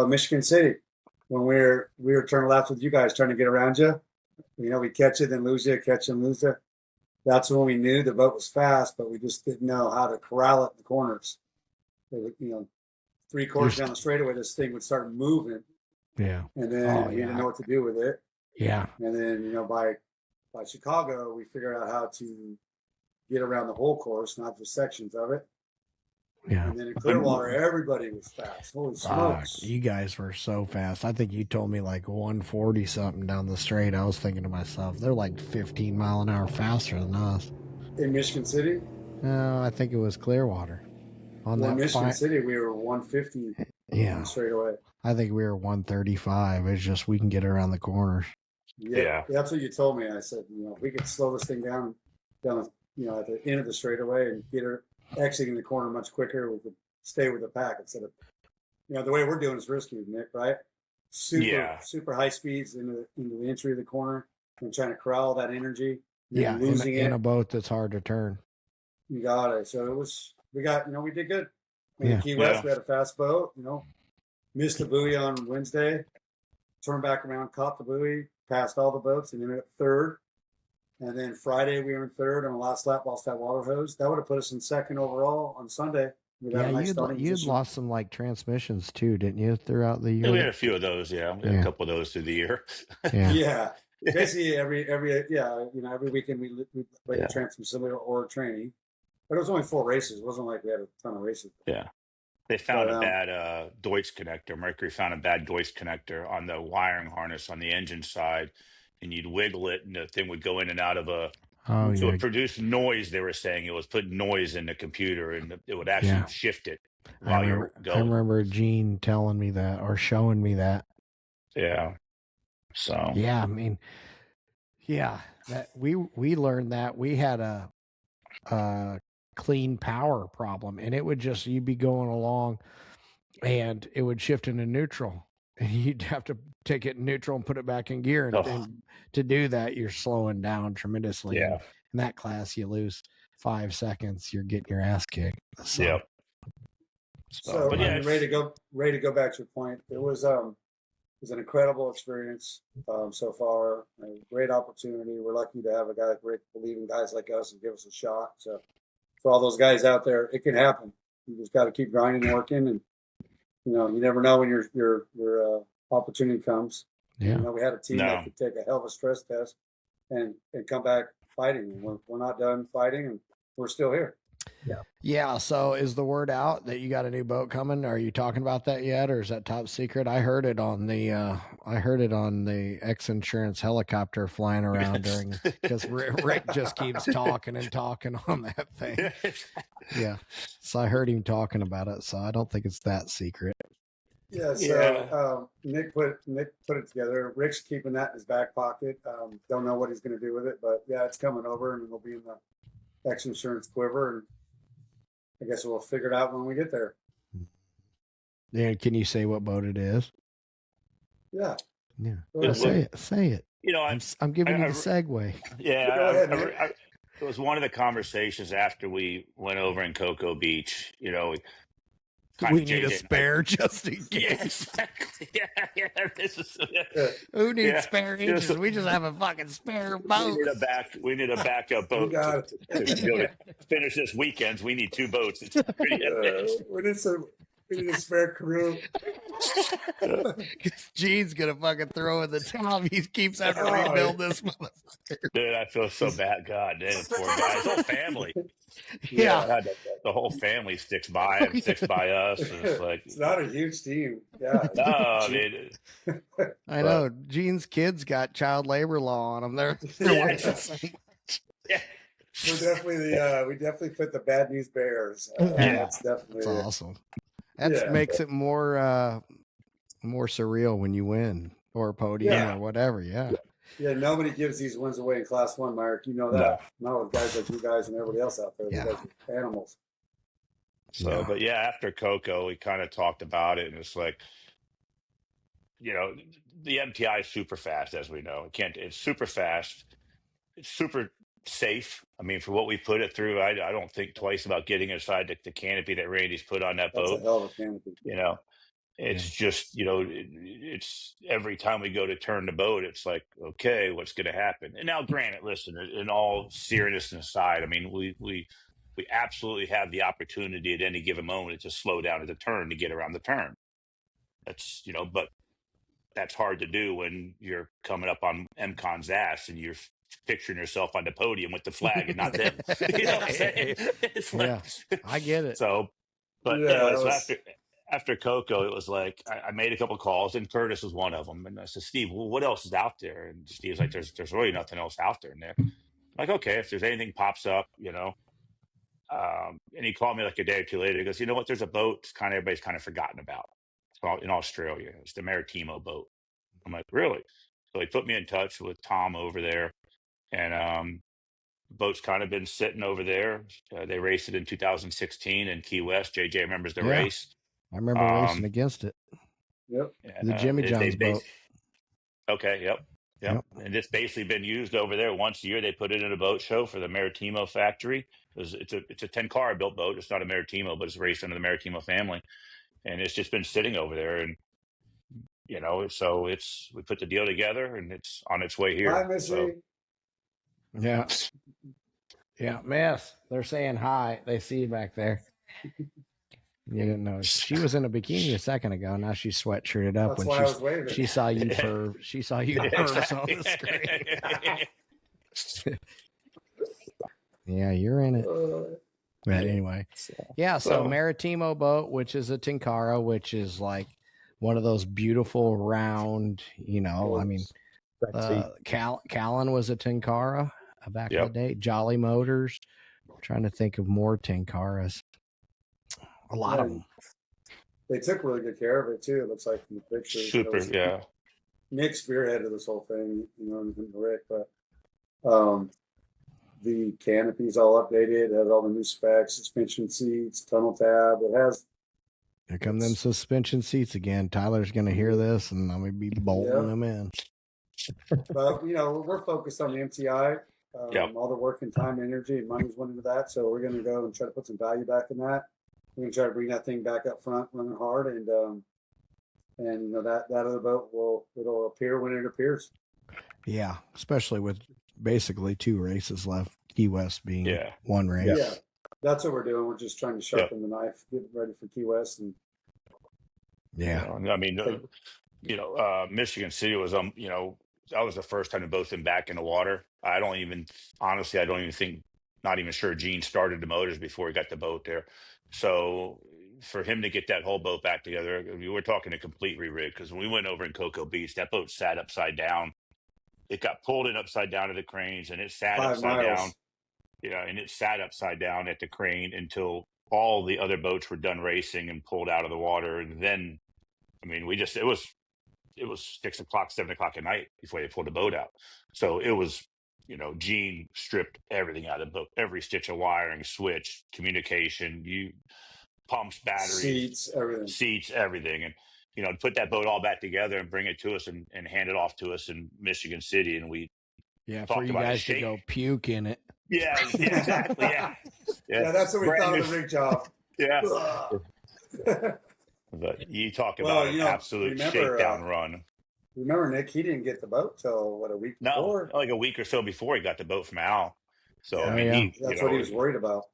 Michigan City when we were turning left with you guys trying to get around you. We catch it, then lose you, catch and lose you. That's when we knew the boat was fast, but we just didn't know how to corral it in the corners. It would, 3 quarters down the straightaway, this thing would start moving. Yeah. And then we didn't know what to do with it. Yeah. And then, by Chicago, we figured out how to get around the whole course, not just sections of it. Yeah. And then in Clearwater, everybody was fast. Holy smokes. You guys were so fast. I think you told me like 140 something down the straight. I was thinking to myself, they're like 15 mile an hour faster than us. In Michigan City? No, I think it was Clearwater. In Michigan City, we were 150 straight away. I think we were 135. It's just we can get around the corners. Yeah. That's what you told me. I said, we could slow this thing down, at the end of the straightaway and get her exiting the corner much quicker. We could stay with the pack instead of, the way we're doing is risky, Nick, right? Super high speeds into the entry of the corner and trying to corral that energy. Losing it in a boat that's hard to turn. You got it. So we did good. In Key West, we had a fast boat, missed the buoy on Wednesday, turned back around, caught the buoy, passed all the boats, and ended up third. And then Friday, we were in third on the last lap, lost that water hose. That would have put us in second overall on Sunday. You'd lost some transmissions too, didn't you, throughout the year? Yeah, we had a few of those. Yeah, we had a couple of those through the year. Yeah. Basically, every weekend we a transmission or training. But it was only 4 races. It wasn't like we had a ton of races. Yeah. They found a bad Deutsch connector. Mercury found a bad Deutsch connector on the wiring harness on the engine side, and you'd wiggle it, and the thing would go in and out of it would produce noise. They were saying it was putting noise in the computer, and it would actually shift it while you're going. I remember Gene telling me that or showing me that. Yeah. So. Yeah, I mean, that we learned that we had a clean power problem, and it would just, you'd be going along and it would shift into neutral and you'd have to take it in neutral and put it back in gear, and to do that you're slowing down tremendously. In that class you lose 5 seconds, you're getting your ass kicked. So ready to go back to your point. It was an incredible experience so far, a great opportunity. We're lucky to have a guy like Rick believe in guys like us and give us a shot. So for all those guys out there, it can happen. You just got to keep grinding and working, and you never know when your opportunity comes. We had a team that could take a hell of a stress test and come back fighting. We're not done fighting, and we're still here. Yeah. So is the word out that you got a new boat coming? Are you talking about that yet, or is that top secret? I heard it on the XINSURANCE helicopter flying around because Rick just keeps talking and talking on that thing. Yeah. So I heard him talking about it. So I don't think it's that secret. Yeah. So Nick put it together. Rick's keeping that in his back pocket. Don't know what he's going to do with it, but it's coming over, and it'll be in the XINSURANCE quiver, and I guess we'll figure it out when we get there. Yeah, can you say what boat it is? Yeah. Well, say it. I'm giving you the segue. Yeah, Go ahead, it was one of the conversations after we went over in Cocoa Beach. We need a spare just in case. Yeah, exactly. Who needs spare engines? We just have a fucking spare boat. We need a backup boat to be able to finish this weekend. We need 2 boats. It's pretty we need some. We need a spare crew. Gene's gonna fucking throw in the towel. He keeps having to Oh, rebuild this motherfucker. Dude, I feel so bad. God damn, poor guy. His whole family. Yeah. God, the whole family sticks by him, sticks by us. And it's like, It's not a huge team. Yeah. no, I mean, I know. Gene's kids got child labor law on them. They're working so much. yeah. We're definitely we definitely fit the bad news bears. Yeah. That's definitely That's awesome. That makes it more surreal when you win or a podium or whatever. Yeah. Yeah, nobody gives these wins away in Class 1, Mark. You know that. Not with guys like you guys and everybody else out there. Yeah. You guys are animals. So, but yeah, after Coco, we kind of talked about it, and it's like, you know, the MTI is super fast, as we know. It's super fast. It's super safe. I mean, for what we put it through, I don't think twice about getting inside the canopy that Randy's put on that That's boat. a hell of a canopy. You know, it's just, you know, it's every time we go to turn the boat, it's like, okay, what's going to happen? And now, granted, listen, in all seriousness aside, I mean, we absolutely have the opportunity at any given moment to slow down at the turn to get around the turn. That's, you know, but that's hard to do when you're coming up on MCON's ass and you're picturing yourself on the podium with the flag and not them. You know what I'm saying? It's like, I get it. So, but anyway, so after Coco, it was like I made a couple of calls, and Curtis was one of them. And I said, Steve, well, what else is out there? And Steve's like, there's really nothing else out there in there. I'm like, okay, if there's anything pops up, you know. And he called me like a day or two later. He goes, you know what? There's a boat everybody's kind of forgotten about. It's called in Australia. It's the Maritimo boat. I'm like, really? So he put me in touch with Tom over there, and the boat's kind of been sitting over there. They raced it in 2016 in Key West. JJ remembers the race. I remember racing against it. Yep. The Jimmy John's boat. Okay. Yep. And it's basically been used over there once a year. They put it in a boat show for the Maritimo factory. It's a Tenkara built boat. It's not a Maritimo, but it's raced under the Maritimo family, and it's just been sitting over there. And you know, so we put the deal together, and it's on its way here. Hi, Missy. Yeah. Yeah, Miss. They're saying hi. They see you back there. You didn't know. She was in a bikini a second ago. Now she's sweatshirted up. That's why I was waving. She saw you perv. She saw you pervs on the screen. Yeah, you're in it. But anyway. Yeah, so Maritimo boat, which is a Tenkara, which is like one of those beautiful round, you know, I mean, Callan was a Tenkara back in the day. Jolly Motors. I'm trying to think of more Tenkaras. A lot of them. They took really good care of it too. It looks like from the pictures. Super, yeah. Nick spearheaded this whole thing, you know, and Rick, but the canopy's all updated. It has all the new specs, suspension seats, tunnel tab. It has. Here come them suspension seats again. Tyler's going to hear this, and I'm going to be bolting them in. But you know, we're focused on the MTI. All the work and time, energy, and money's went into that. So we're going to go and try to put some value back in that. We're going to try to bring that thing back up front, running hard, and you know that other boat it'll appear when it appears. Yeah, especially with basically 2 races left. Key West being one race. Yeah, that's what we're doing. We're just trying to sharpen the knife, get ready for Key West, and I mean, you know, Michigan City was you know, that was the first time the boat's been back in the water. I don't even think, not even sure Gene started the motors before he got the boat there. So for him to get that whole boat back together, we're talking a complete re-rig, because when we went over in Cocoa Beach, that boat sat upside down. It got pulled in upside down to the cranes, and it sat upside down. Yeah, and it sat upside down at the crane until all the other boats were done racing and pulled out of the water. And then, I mean, it was 6 o'clock, 7 o'clock at night before they pulled the boat out. So it was, you know, Gene stripped everything out of the boat, every stitch of wiring, switch, communication, pumps, batteries, seats, everything. And, you know, to put that boat all back together and bring it to us and hand it off to us in Michigan City. And we for you guys to go puke in it. Yeah, exactly. Yeah, that's what we thought of the rig job. Yeah. But you talk about an absolute shakedown run. Remember, Nick, he didn't get the boat till a week before? Like a week or so before he got the boat from Al. So that's what he was worried about.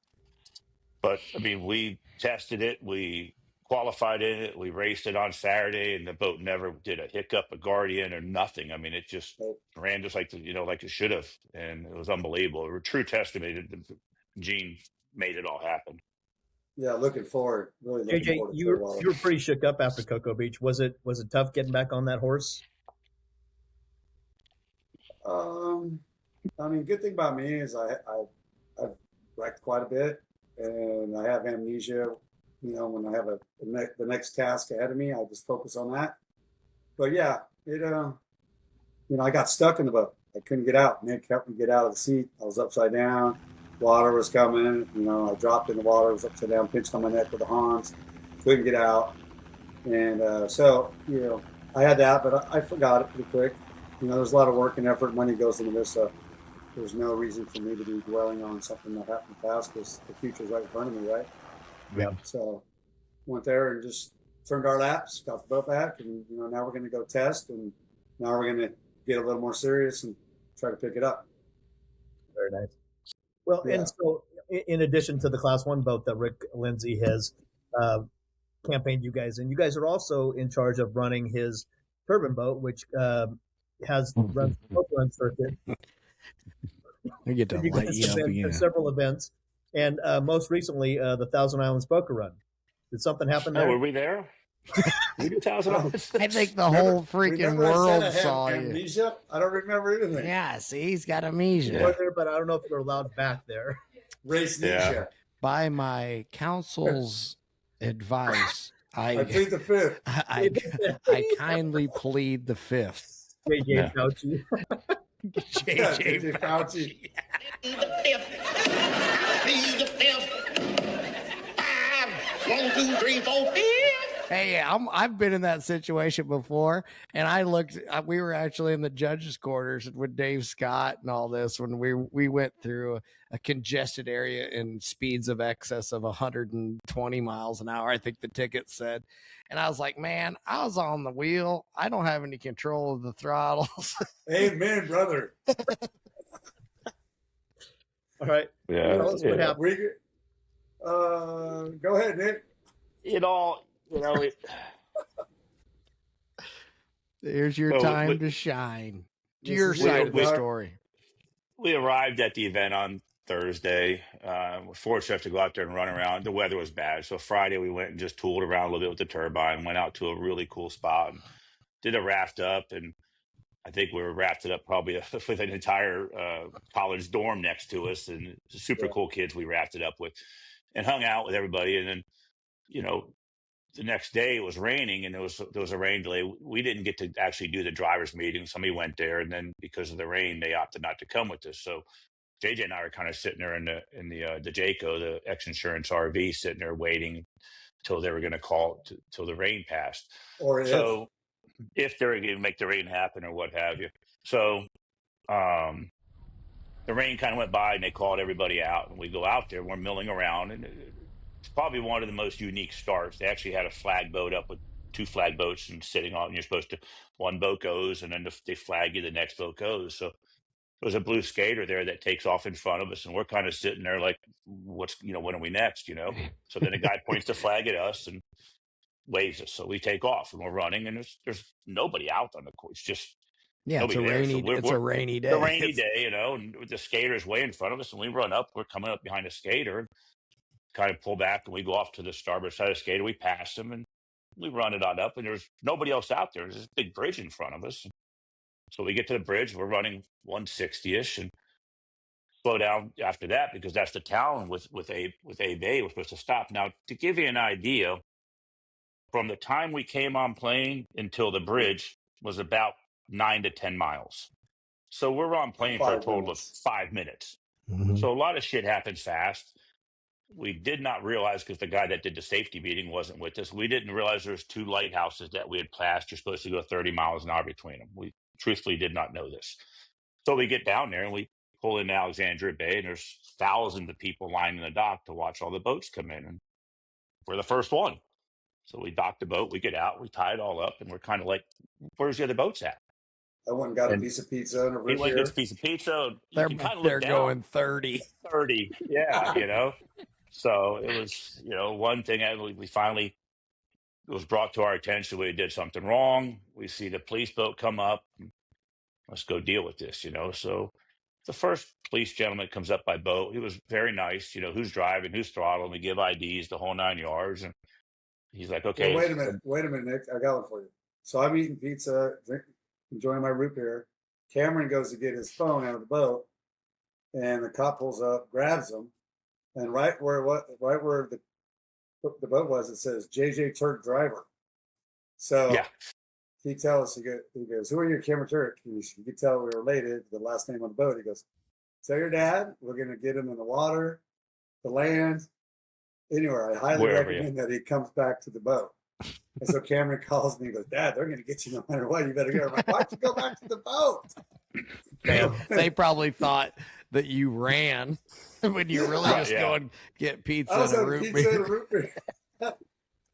But I mean, we tested it. We qualified in it. We raced it on Saturday, and the boat never did a hiccup, a guardian, or nothing. I mean, it just ran just like like it should have, and it was unbelievable. A true testament that Gene made it all happen. Yeah, looking forward. Really looking JJ, forward to you were Clearwater. pretty shook up after Cocoa Beach. Was it tough getting back on that horse? I mean, good thing about me is I've wrecked quite a bit, and I have amnesia. When I have the next task ahead of me, I just focus on that. But yeah, I got stuck in the boat. I couldn't get out. Nick helped me get out of the seat. I was upside down. Water was coming. I dropped in the water. I was upside down, pinched on my neck with the Hans. Couldn't get out. And so I had that, but I forgot it pretty quick. There's a lot of work and effort, money goes into this, so there's no reason for me to be dwelling on something that happened in the past because the future's right in front of me, right? Yeah. So went there and just turned our laps, got the boat back, and now we're going to go test, and now we're going to get a little more serious and try to pick it up. Very nice. Well, Yeah. And so in addition to the Class 1 boat that Rick Lindsay has campaigned you guys in, you guys are also in charge of running his turbine boat, which has run circuit. I get to You light guys you have up been to again. several events, and most recently the Thousand Islands Boca Run. Did something happen there? Oh, were we there? We did $1,000. I think the whole freaking Remember I said world I had saw you. amnesia? I don't remember anything. Yeah, see, he's got You amnesia. were there, but I don't know if you're allowed back there. Race Yeah. amnesia. By my counsel's advice, I plead the fifth. I kindly plead the fifth. JJ Yeah. Fauci. Yeah, JJ Fauci. One, two, three, four, five. Hey, I've been in that situation before, and I looked. We were actually in the judges' quarters with Dave Scott and all this when we went through a congested area in speeds of excess of 120 miles an hour. I think the ticket said, and I was like, man, I was on the wheel. I don't have any control of the throttles. Amen, brother. All right. Yeah. Tell us what Yeah. happened. Go ahead, Nick. It all, There's your Well, time to shine. To This your is side it. of the story. we arrived at the event on Thursday. We're fortunate to go out there and run around. The weather was bad. So Friday we went and just tooled around a little bit with the turbine, went out to a really cool spot and did a raft up. And I think we were rafted up probably with an entire college dorm next to us, and super cool kids we rafted up with and hung out with everybody. And then, the next day it was raining and there was a rain delay. We didn't get to actually do the driver's meeting. Somebody went there, and then because of the rain, they opted not to come with us. So JJ and I were kind of sitting there in the JACO, the XINSURANCE RV, sitting there waiting till they were going to call till the rain passed. Or if. So if they're going to make the rain happen or what have you. So the rain kind of went by and they called everybody out, and we go out there, we're milling around, and it's probably one of the most unique starts. They actually had a flag boat up with two flag boats and sitting on, and you're supposed to, one boat goes and then they flag you, the next boat goes. So there was a blue skater there that takes off in front of us, and we're kind of sitting there like, when are we next, So then a guy points the flag at us and waves us. So we take off and we're running, and there's nobody out on the course. It's just Yeah, it's a nobody there. So rainy. It's a rainy day. It's a rainy day, and the skater's way in front of us, and we run up. We're coming up behind the skater, and kind of pull back, and we go off to the starboard side of the skater. We pass him, and we run it on up, and there's nobody else out there. There's this big bridge in front of us. So we get to the bridge. We're running 160-ish, and slow down after that because that's the town with A Bay. We're supposed to stop. Now, to give you an idea, from the time we came on plane until the bridge was about 9 to 10 miles. So we're on plane for a total of 5 minutes. Mhm. So a lot of shit happens fast. We did not realize, because the guy that did the safety meeting wasn't with us, we didn't realize there's two lighthouses that we had passed. You're supposed to go 30 miles an hour between them. We truthfully did not know this. So we get down there and we pull into Alexandria Bay, and there's thousands of people lining the dock to watch all the boats come in. And we're the first one. So we dock the boat, we get out, we tie it all up, and we're kind of like, where's the other boats at? I went and got a piece of pizza and a We root went and beer. gets a piece of pizza. They're You can kind of they're look down. going 30. 30, yeah, So it was, one thing. We finally was brought to our attention we did something wrong. We see the police boat come up. Let's go deal with this, So the first police gentleman comes up by boat. He was very nice, who's driving, who's throttling. We give IDs, the whole 9 yards. And he's like, okay. Well, wait a minute, Nick. I got one for you. So I'm eating pizza, enjoying my root beer. Cameron goes to get his phone out of the boat, and the cop pulls up, grabs him, and right where the boat was, it says JJ Turk driver. So yeah. he tells us, he goes, who are you, Cameron Turk? You could tell we were related, the last name on the boat. He goes, tell your dad we're going to get him in the water, the land, anywhere. I highly recommend that he comes back to the boat. And so Cameron calls me and goes, Dad, they're going to get you no matter what. You better go. I'm like, why'd you go back to the boat? They probably thought that you ran when you really just go and get pizza and a root beer.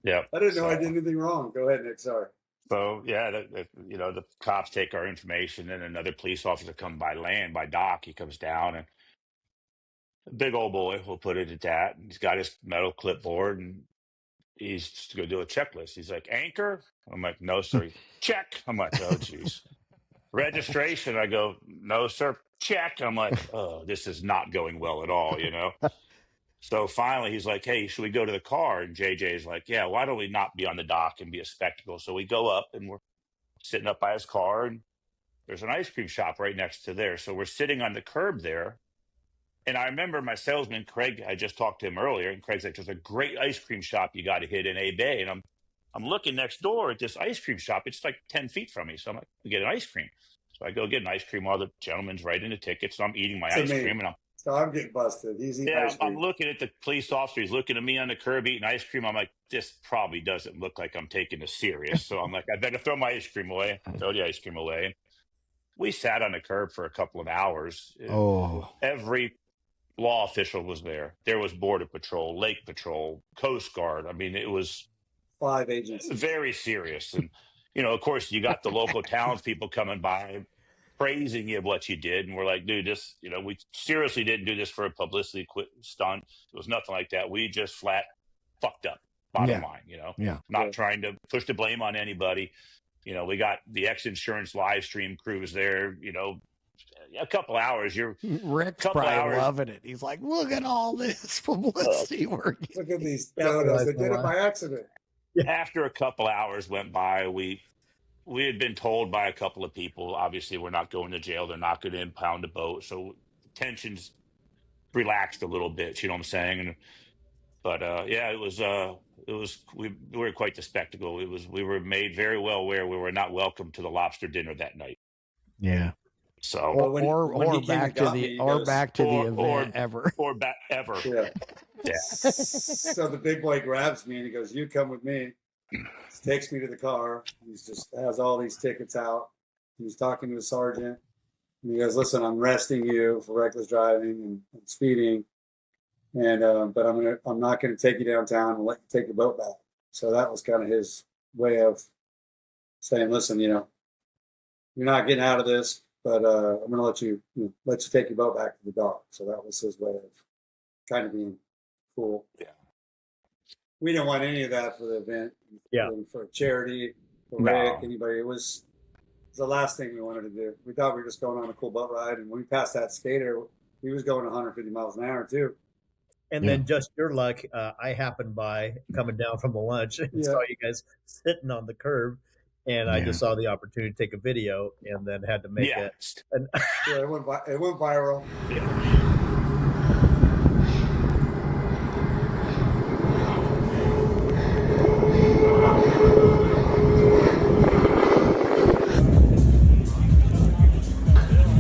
Yeah. I didn't know I did anything wrong. Go ahead, Nick. Sorry. So yeah, the cops take our information, and another police officer comes by land, by dock. He comes down, and a big old boy, we'll put it at that. He's got his metal clipboard, and he's just going to do a checklist. He's like, anchor? I'm like, no, sir. Check. I'm like, oh, geez. Registration? I go, no, sir. Check. I'm like, oh, this is not going well at all, So finally, he's like, hey, should we go to the car? And JJ's like, yeah, why don't we not be on the dock and be a spectacle? So we go up, and we're sitting up by his car, and there's an ice cream shop right next to there. So we're sitting on the curb there. And I remember my salesman, Craig, I just talked to him earlier, and Craig's like, there's a great ice cream shop you got to hit in A Bay. And I'm looking next door at this ice cream shop. It's like 10 feet from me. So I'm like, we get an ice cream. So I go get an ice cream while the gentleman's writing the ticket. So I'm eating my ice cream, and so I'm getting busted. He's eating ice cream. I'm looking at the police officer. He's looking at me on the curb eating ice cream. I'm like, this probably doesn't look like I'm taking this serious. So I'm like, I better throw my ice cream away. Throw the ice cream away. We sat on the curb for a couple of hours. Every law official was there. There was Border Patrol, Lake Patrol, Coast Guard. I mean, it was 5 agencies. Very serious. And, of course, you got the local townspeople coming by praising you of what you did. And we're like, dude, this, we seriously didn't do this for a publicity stunt. It was nothing like that. We just flat fucked up, bottom line, not trying to push the blame on anybody. We got the XINSURANCE live stream crews there, a couple hours. Rick's probably loving it. He's like, look at all this publicity work. Look at these photos. They did it by accident. After a couple hours went by, we had been told by a couple of people, obviously we're not going to jail. They're not going to impound the boat. So tensions relaxed a little bit, you know what I'm saying? But it was we were quite the spectacle. We were made very well aware we were not welcome to the lobster dinner that night. Yeah. So or back to the event ever. Or back ever. Yeah. So the big boy grabs me and he goes, you come with me. He takes me to the car. He just has all these tickets out. He's talking to a sergeant. And he goes, listen, I'm arresting you for reckless driving and speeding. And but I'm not gonna take you downtown and let you take your boat back. So that was kind of his way of saying, listen, you're not getting out of this, but I'm going to let you take your boat back to the dock. So that was his way of kind of being cool. Yeah. We didn't want any of that for the event. Yeah. For charity, for Rick, anybody. It was the last thing we wanted to do. We thought we were just going on a cool boat ride. And when we passed that skater, he was going 150 miles an hour too. And then just your luck, I happened by coming down from the lunch and saw you guys sitting on the curb. And I just saw the opportunity to take a video and then had to make it. And it went viral.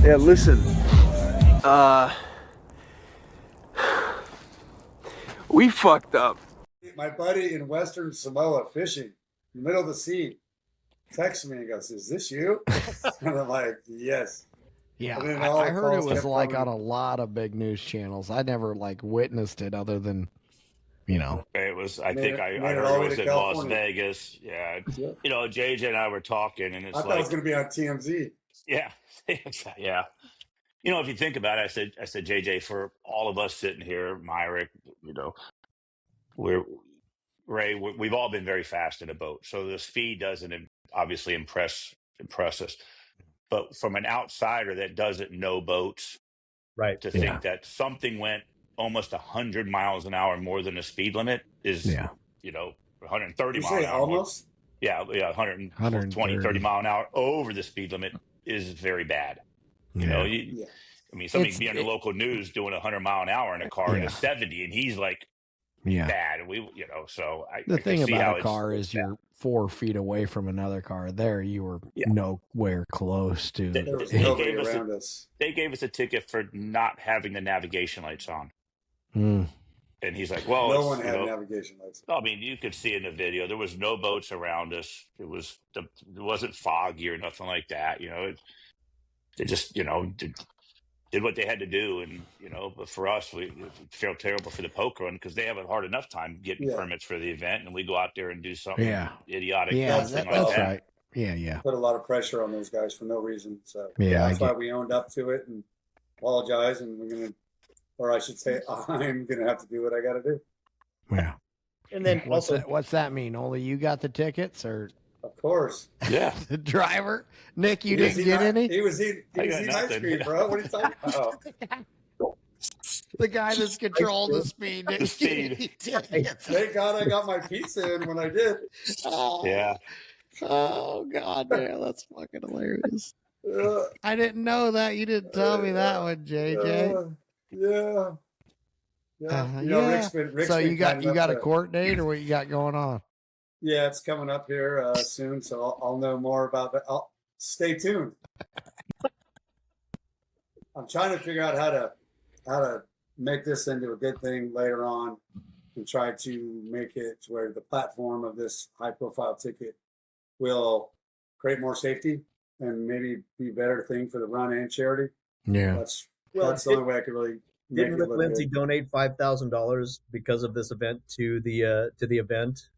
Yeah, listen. We fucked up. My buddy in Western Samoa fishing in the middle of the sea texts me and goes, is this you? And I'm like, yes. Yeah, I heard it was like on a lot of big news channels. I never witnessed it other than, It was, I heard it was in Las Vegas. Yeah. JJ and I were talking and I thought it was going to be on TMZ. Yeah. Yeah. If you think about it, I said, JJ, for all of us sitting here, Myrick, we're Ray, we've all been very fast in a boat, so the speed doesn't obviously impress us. But from an outsider that doesn't know boats, Right. to think that something went almost 100 miles an hour more than the speed limit is, 130 You miles an say hour more. almost? Yeah, 120, 30 mile an hour over the speed limit is very bad. You know, I mean, somebody can be on the local news doing 100 mile an hour in a car in a 70, and he's like, bad. So the thing see about how a car is you're 4 feet away from another car. There, you were nowhere close to. There was nobody around us. They gave us a ticket for not having the navigation lights on. And he's like, well, no one had navigation lights. I mean, you could see in the video, there was no boats around us. It wasn't foggy or nothing like that. They just, did what they had to do. And, but for us, we feel terrible for the poker run because they have a hard enough time getting permits for the event. And we go out there and do something idiotic. That's right. Yeah. Put a lot of pressure on those guys for no reason. So that's why we owned up to it and apologize. And we're going to, or I should say, I'm going to have to do what I got to do. Yeah. And then what's that mean? Only you got the tickets, or? Of course. Yeah. The driver? Nick, you didn't get any? He was eating ice cream, bro. What are you talking about? The guy that's controlling the speed. The speed. Thank God I got my pizza in when I did. Yeah. Oh, God, man. That's fucking hilarious. I didn't know that. You didn't tell me that one, JJ. Yeah. Rick's so been you got a court date, or what you got going on? Yeah, it's coming up here soon, so I'll know more about that. Stay tuned. I'm trying to figure out how to make this into a good thing later on, and try to make it to where the platform of this high-profile ticket will create more safety and maybe be a better thing for the run and charity. Yeah, that's the only way I could really. Didn't Rick Lindsay donate $5,000 because of this event to the event?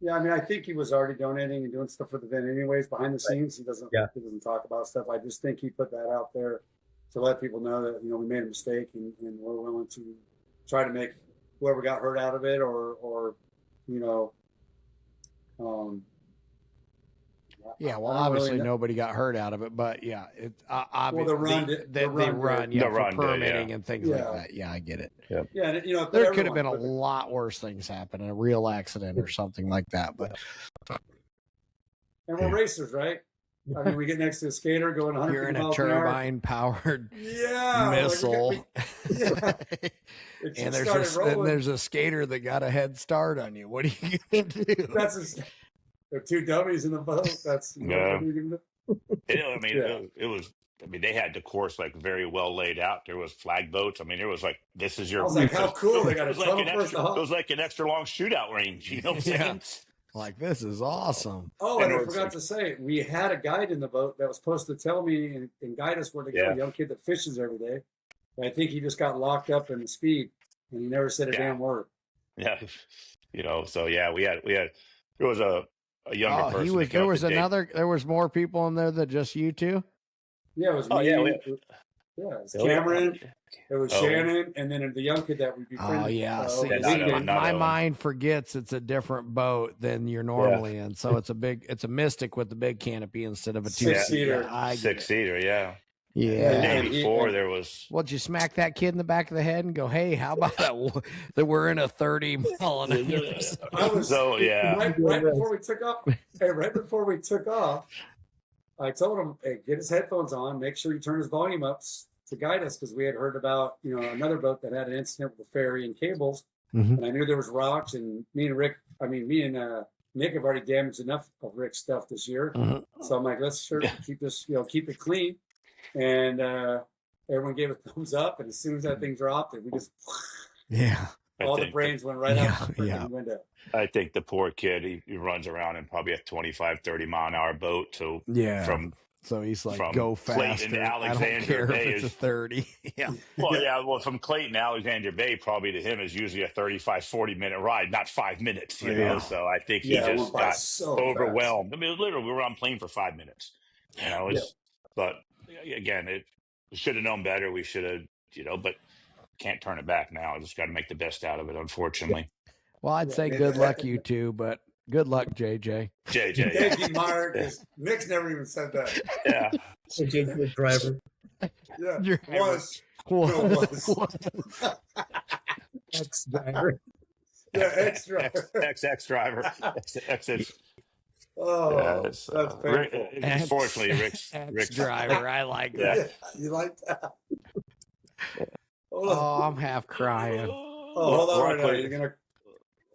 Yeah, I mean, I think he was already donating and doing stuff for the event anyways, behind the scenes. He doesn't talk about stuff. I just think he put that out there to let people know that, we made a mistake and we're willing to try to make whoever got hurt out of it or obviously nobody got hurt out of it, but obviously the run for permitting and things like that. Yeah, I get it. Yeah, there could have been a lot worse things happen, a real accident or something like that. But and we're racers, right? I mean, we get next to a skater going 100 You're in miles a turbine-powered missile. And there's a skater that got a head start on you. What are you going to do? There are two dummies in the boat. That's it was. I mean, they had the course very well laid out. There was flag boats. I mean, there was this is your. I was like, how cool! They got a tunnel it was like an extra long shootout range. You know what I'm saying? Like, this is awesome. Oh, and I forgot to say, we had a guide in the boat that was supposed to tell me and guide us where to go. A young kid that fishes every day. But I think he just got locked up in the speed, and he never said a damn word. Yeah, So we had. There was a younger person. There was more people in there than just you two. Yeah, it was me. It was Cameron. It was Shannon, and then the young kid that we befriended. Oh yeah, my mind forgets it's a different boat than you're normally in. So it's a Mystic with the big canopy instead of a 6-seater. Six-seater, yeah. Yeah. The day before there was. Well, did you smack that kid in the back of the head and go, "Hey, how about that we're in a 30 mile an hour?" Right before we took off. Right before we took off, I told him, "Hey, get his headphones on. Make sure you turn his volume up to guide us," because we had heard about another boat that had an incident with the ferry and cables, and I knew there was rocks. And me and Nick have already damaged enough of Rick's stuff this year, so I'm like, let's keep this, keep it clean. And everyone gave a thumbs up, and as soon as that thing dropped, we just all the brains went right out the window. I think the poor kid, he runs around in probably a 25, 30 mile an hour boat. So so he's like, from go faster. Clayton to Alexandria Bay if it's a 30. Well, from Clayton to Alexandria Bay, probably to him is usually a 35, 40-minute ride, not 5 minutes. So I think he just got overwhelmed. Fast. I mean, literally, we were on plane for 5 minutes. But again, we should have known better. We should have, but can't turn it back now. I just got to make the best out of it, unfortunately. Well, I'd say good luck, you two, but good luck, JJ. JJ. Thank you, Mark. 'Cause Nick's never even said that. Yeah. JJ driver. Yeah, Driver. was. Ex-driver. Yeah, extra. XX driver. XX. Oh, Yeah, that's Rick, painful. unfortunately, Rick's driver. I like Yeah. that. You like that? Hold on. Oh, I'm half crying. Oh, hold on right now. Luckily, You're gonna.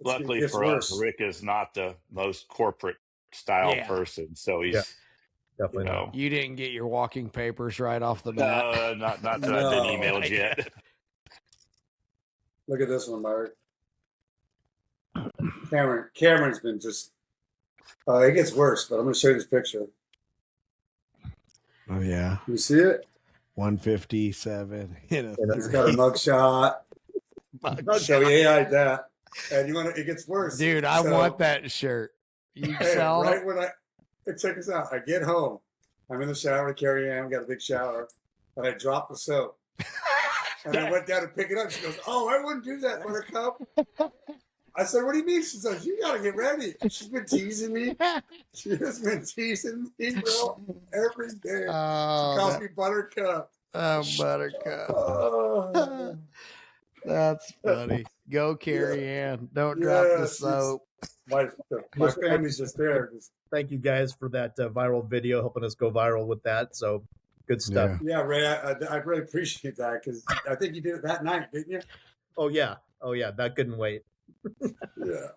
luckily It's for worse. us, Rick is not the most corporate style Yeah. person, so he's Yeah, definitely not. You didn't get your walking papers right off the bat. no, not that I've been No. emailed yet. Look at this one, Mark. Cameron's been just. It gets worse, but I'm going to show you this picture. Oh yeah, You see it? 157 in a He's got a mugshot. So he AI'd that, and you want to? It gets worse, Dude, I So- want that shirt. You Hey, sell right it? when check this out. I get home. I'm in the shower with Carrie Ann. Got a big shower, and I drop the soap. And I went down to pick it up. She goes, "Oh, I wouldn't do that, Buttercup." I said, "What do you mean?" She says, "You got to get ready." She's been teasing me. She has been teasing me, bro, every day. She calls me Buttercup. Buttercup. Oh. That's funny. Go, Carrie Ann. Don't drop the Yes, soap. My family's just there. Thank you guys for that viral video, helping us go viral with that. So good stuff. Yeah, Ray, I really appreciate that because I think you did it that night, didn't you? Oh yeah, that couldn't wait. Yeah.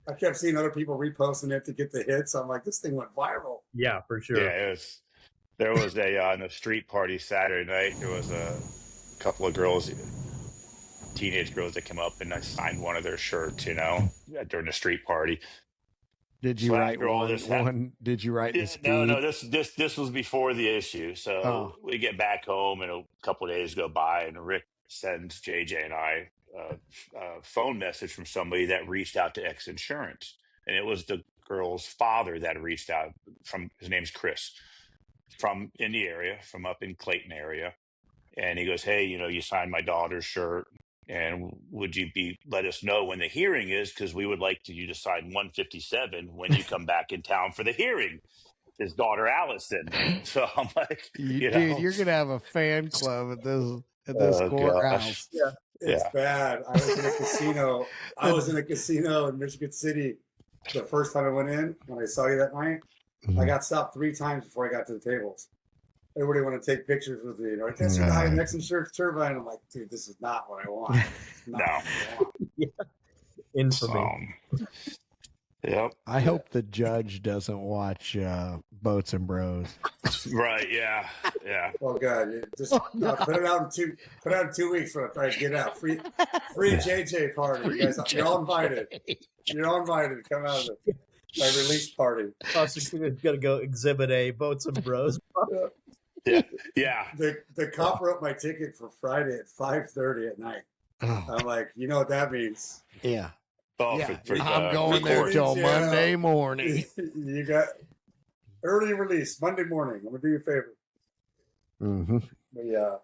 I kept seeing other people reposting it to get the hits. I'm like, this thing went viral. Yeah, for sure. Yeah, there was on a street party Saturday night. There was a couple of girls, teenage girls, that came up, and I signed one of their shirts, during the street party. Did you So write after all this one? Did you write the Yeah, speed? no. This was before the issue. So we get back home, and a couple of days go by, and Rick sends JJ and I a phone message from somebody that reached out to X Insurance, and it was the girl's father that reached out. His name's Chris, from in the area, from up in Clayton area, and he goes, "Hey, you signed my daughter's shirt. And would you let us know when the hearing is? Because we would like you to sign 157 when you come back in town for the hearing." His daughter Allison. So I'm like, Dude, you're gonna have a fan club at this courthouse. Yeah, it's bad. I was in a casino. I was in a casino in Michigan City the first time I went in. When I saw you that night, I got stopped 3 times before I got to the tables. Everybody want to take pictures with me. That's your guy next insurance turbine. I'm like, dude, this is not what I want. Yeah. Infamy. Yep. I hope the judge doesn't watch Boats and Bros. Right. Yeah. Oh God! Just put it out in 2 weeks when I try to get out. Free JJ party, you guys. You're all invited. You're all invited to come out of my release party. Prosecutor's gonna go exhibit A, Boats and Bros. Yeah. The cop wrote my ticket for Friday at 5:30 at night. Oh. I'm like, you know what that means? Yeah. Oh, yeah. for I'm going there till Monday morning. You got early release Monday morning. I'm gonna do you a favor. Mm-hmm. But yeah.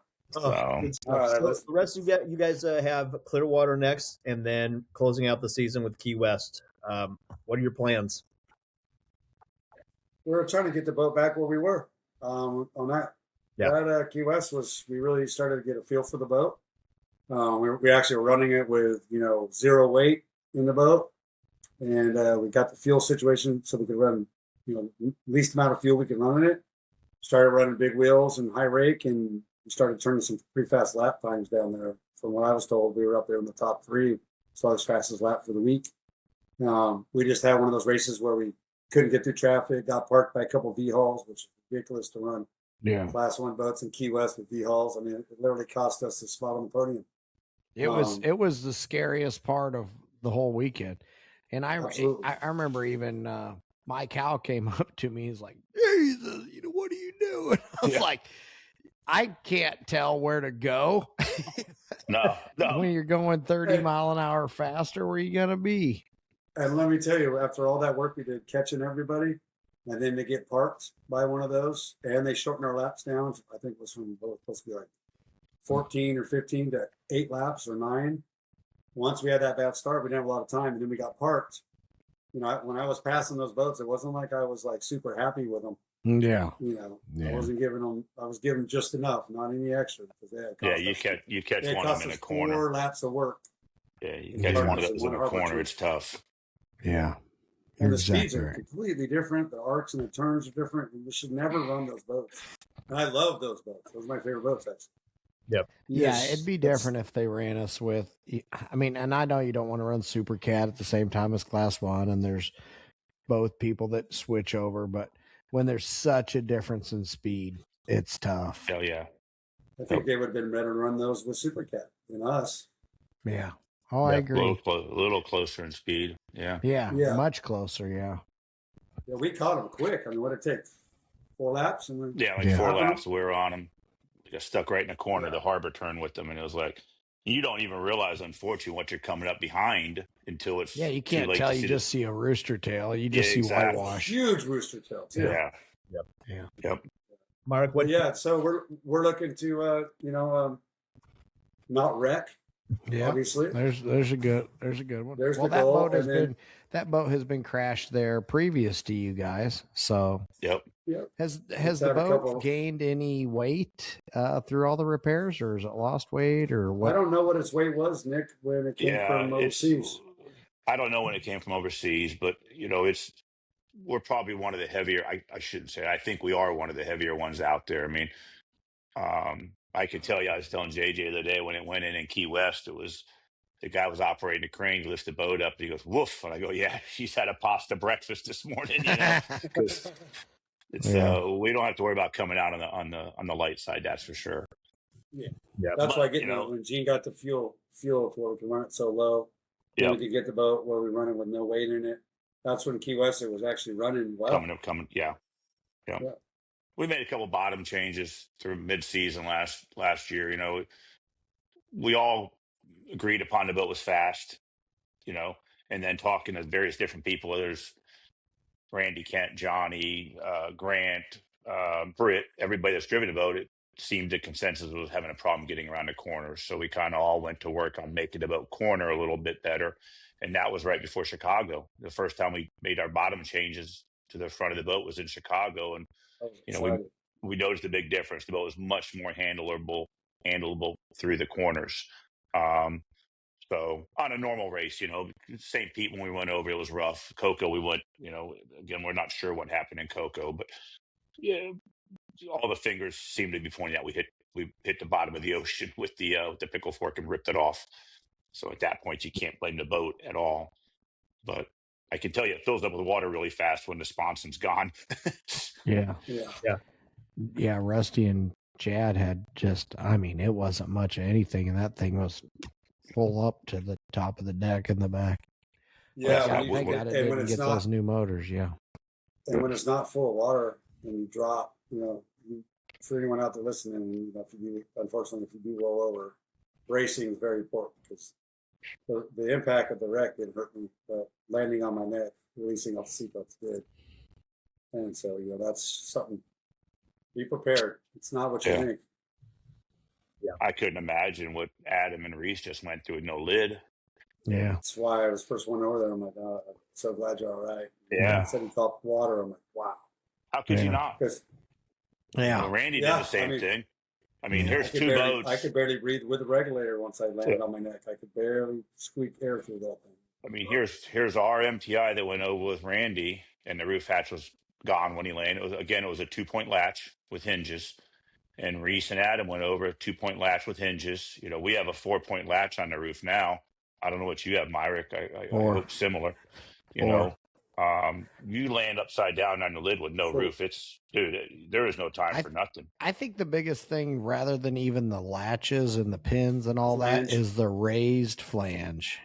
Good stuff. So the rest of you guys have Clearwater next, and then closing out the season with Key West. What are your plans? We're trying to get the boat back where we were on that. Yeah. That Key West we really started to get a feel for the boat. We actually were running it with 0 weight in the boat, and we got the fuel situation so we could run least amount of fuel we could run in it. Started running big wheels and high rake, and we started turning some pretty fast lap times down there. From what I was told, we were up there in the top 3 as far as fastest lap for the week. We just had one of those races where we couldn't get through traffic, got parked by a couple of V-hauls, which is ridiculous to run Class 1 boats in Key West with V-hauls. I mean, it literally cost us a spot on the podium. It was the scariest part of the whole weekend. And I remember even Mike Howe came up to me. He's like, "Jesus, what are you doing?" I was like, I can't tell where to go. No. When you're going 30 mile an hour faster, where are you going to be? And let me tell you, after all that work we did catching everybody, and then to get parked by one of those, and they shortened our laps down, I think it was supposed to be like 14 or 15 to 8 laps or 9. once we had that bad start, we didn't have a lot of time, and then we got parked. You know, when I was passing those boats, it wasn't like I was like super happy with them. Yeah. You know, Yeah. I wasn't giving them. I was giving just enough, not any extra, because they had Yeah, cost you catch they one of cost them in us a corner. 4 laps of work. Yeah, you in catch harbor, one of so those one in a harbor corner. trip. It's tough. Yeah. And You're the speeds exactly are right. completely different. The arcs and the turns are different. You should never run those boats. And I love those boats. Those are my favorite boats, actually. Yep. Yeah, Yes, it'd be that's- different if they ran us with. I mean, and I know you don't want to run Super Cat at the same time as Class 1, and there's both people that switch over, but when there's such a difference in speed, it's tough. Hell yeah. I think they would have been better to run those with Super Cat than us. Yeah. Oh, I Yeah, agree. A little closer in speed. Yeah. Yeah, Yeah. much closer. Yeah. Yeah, we caught them quick. I mean, what did it take? 4 laps? And we Yeah, like Yeah. 4 Hopping laps, we were on them. We got stuck right in the corner of Yeah. the harbor turn with them, and it was like, you don't even realize, unfortunately, what you're coming up behind until it's Yeah, you too can't late tell. to You see just see a rooster tail. You just Yeah, see exactly. whitewash. huge rooster tail, too. Yeah. Yeah. Yep. Mark, But what? yeah, so we're looking to not wreck. Yeah. Obviously, There's a good one. There's well, the that goal, boat has and then- been crashed there previous to you guys. So Yep. has It's the had a boat couple- gained any weight through all the repairs, or has it lost weight, or I what? don't know what its weight was, Nick, when it came Yeah. from overseas. I don't know when it came from overseas, but we're probably one of the heavier. I shouldn't say. I think we are one of the heavier ones out there. I mean, I could tell you. I was telling JJ the other day when it went in Key West, it was the guy was operating the crane, lifts the boat up, and he goes, "Woof!" And I go, "Yeah, she's had a pasta breakfast this morning." Because we don't have to worry about coming out on the light side. That's for sure. Yeah. That's But, why getting when Gene got the fuel to where we can run it so low, then we could get the boat where we run it with no weight in it. That's when Key West it was actually running well. Coming. Yeah. We made a couple bottom changes through mid-season last year. We all agreed upon the boat was fast, and then talking to various different people. There's Randy, Kent, Johnny, Grant, Britt, everybody that's driven the boat. It seemed the consensus was having a problem getting around the corners. So we kind of all went to work on making the boat corner a little bit better. And that was right before Chicago. The first time we made our bottom changes to the front of the boat was in Chicago. And, we noticed a big difference. The boat was much more handleable through the corners. So on a normal race, St. Pete, when we went over, it was rough. Cocoa, we went, again, we're not sure what happened in Cocoa, but yeah, all the fingers seem to be pointing out we hit the bottom of the ocean with the pickle fork and ripped it off. So at that point, you can't blame the boat at all. But I can tell you, it fills up with water really fast when the sponson's gone. Yeah. Rusty and Chad had it wasn't much of anything, and that thing was full up to the top of the deck in the back. Yeah, thank God it didn't get those new motors. Yeah. And when it's not full of water and you drop, for anyone out there listening, unfortunately, if you do roll over, bracing is very important because the impact of the wreck didn't hurt me, but landing on my neck, releasing off the seatbelts did. And so, that's something. Be prepared. It's not what you think. Yeah. I couldn't imagine what Adam and Reese just went through with no lid. Yeah. That's why I was first one over there. I'm like, oh, I'm so glad you're all right. Yeah. He said he felt water. I'm like, wow. How could you not? Randy did the same thing. I mean, here's two boats. I could barely breathe with the regulator once I landed on my neck. I could barely squeak air through that thing. I mean, here's our MTI that went over with Randy, and the roof hatch was gone when he landed. It was a 2-point latch with hinges. And Reese and Adam went over a 2-point latch with hinges. We have a 4-point latch on the roof now. I don't know what you have, Myrick. I hope similar. You land upside down on the lid with no roof. There is no time for nothing. I think the biggest thing, rather than even the latches and the pins and all that, is the raised flange.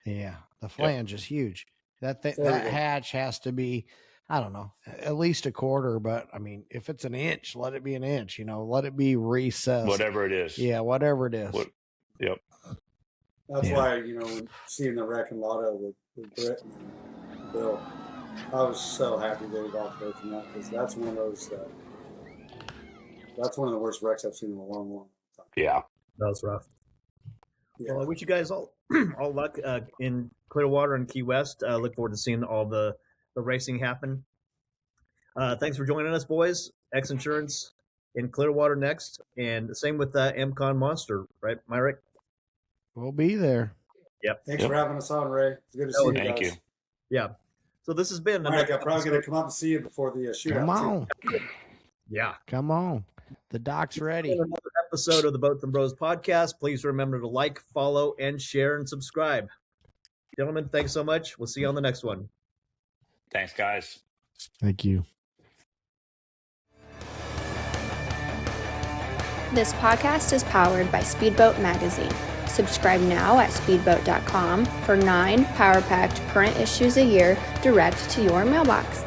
Yeah, the flange is huge. That hatch has to be, I don't know, at least a quarter. But I mean, if it's an inch, let it be an inch. Let it be recessed. Whatever it is. Yeah, whatever it is. Yep. That's why, when seeing the wreck in Lotto with Britt and Bill, I was so happy they walked away from that because that's one of those. That's one of the worst wrecks I've seen in a long, long time. Yeah, that was rough. Yeah. Well, I wish you guys all all luck in Clearwater and Key West. Look forward to seeing all the racing happen. Thanks for joining us, boys. X Insurance in Clearwater next, and same with MCon Monster, right, Myrick? We'll be there. Yep. Thanks for having us on, Ray. It's good to see you Thank guys. you. Yeah. So this has been Mike, I'm probably going to come up and see you before the shootout. Come on. Yeah. Come on. The doc's ready. Another episode of the Boats and Bros podcast. Please remember to like, follow, and share and subscribe. Gentlemen, thanks so much. We'll see you on the next one. Thanks, guys. Thank you. This podcast is powered by Speedboat Magazine. Subscribe now at speedboat.com for 9 power-packed current issues a year direct to your mailbox.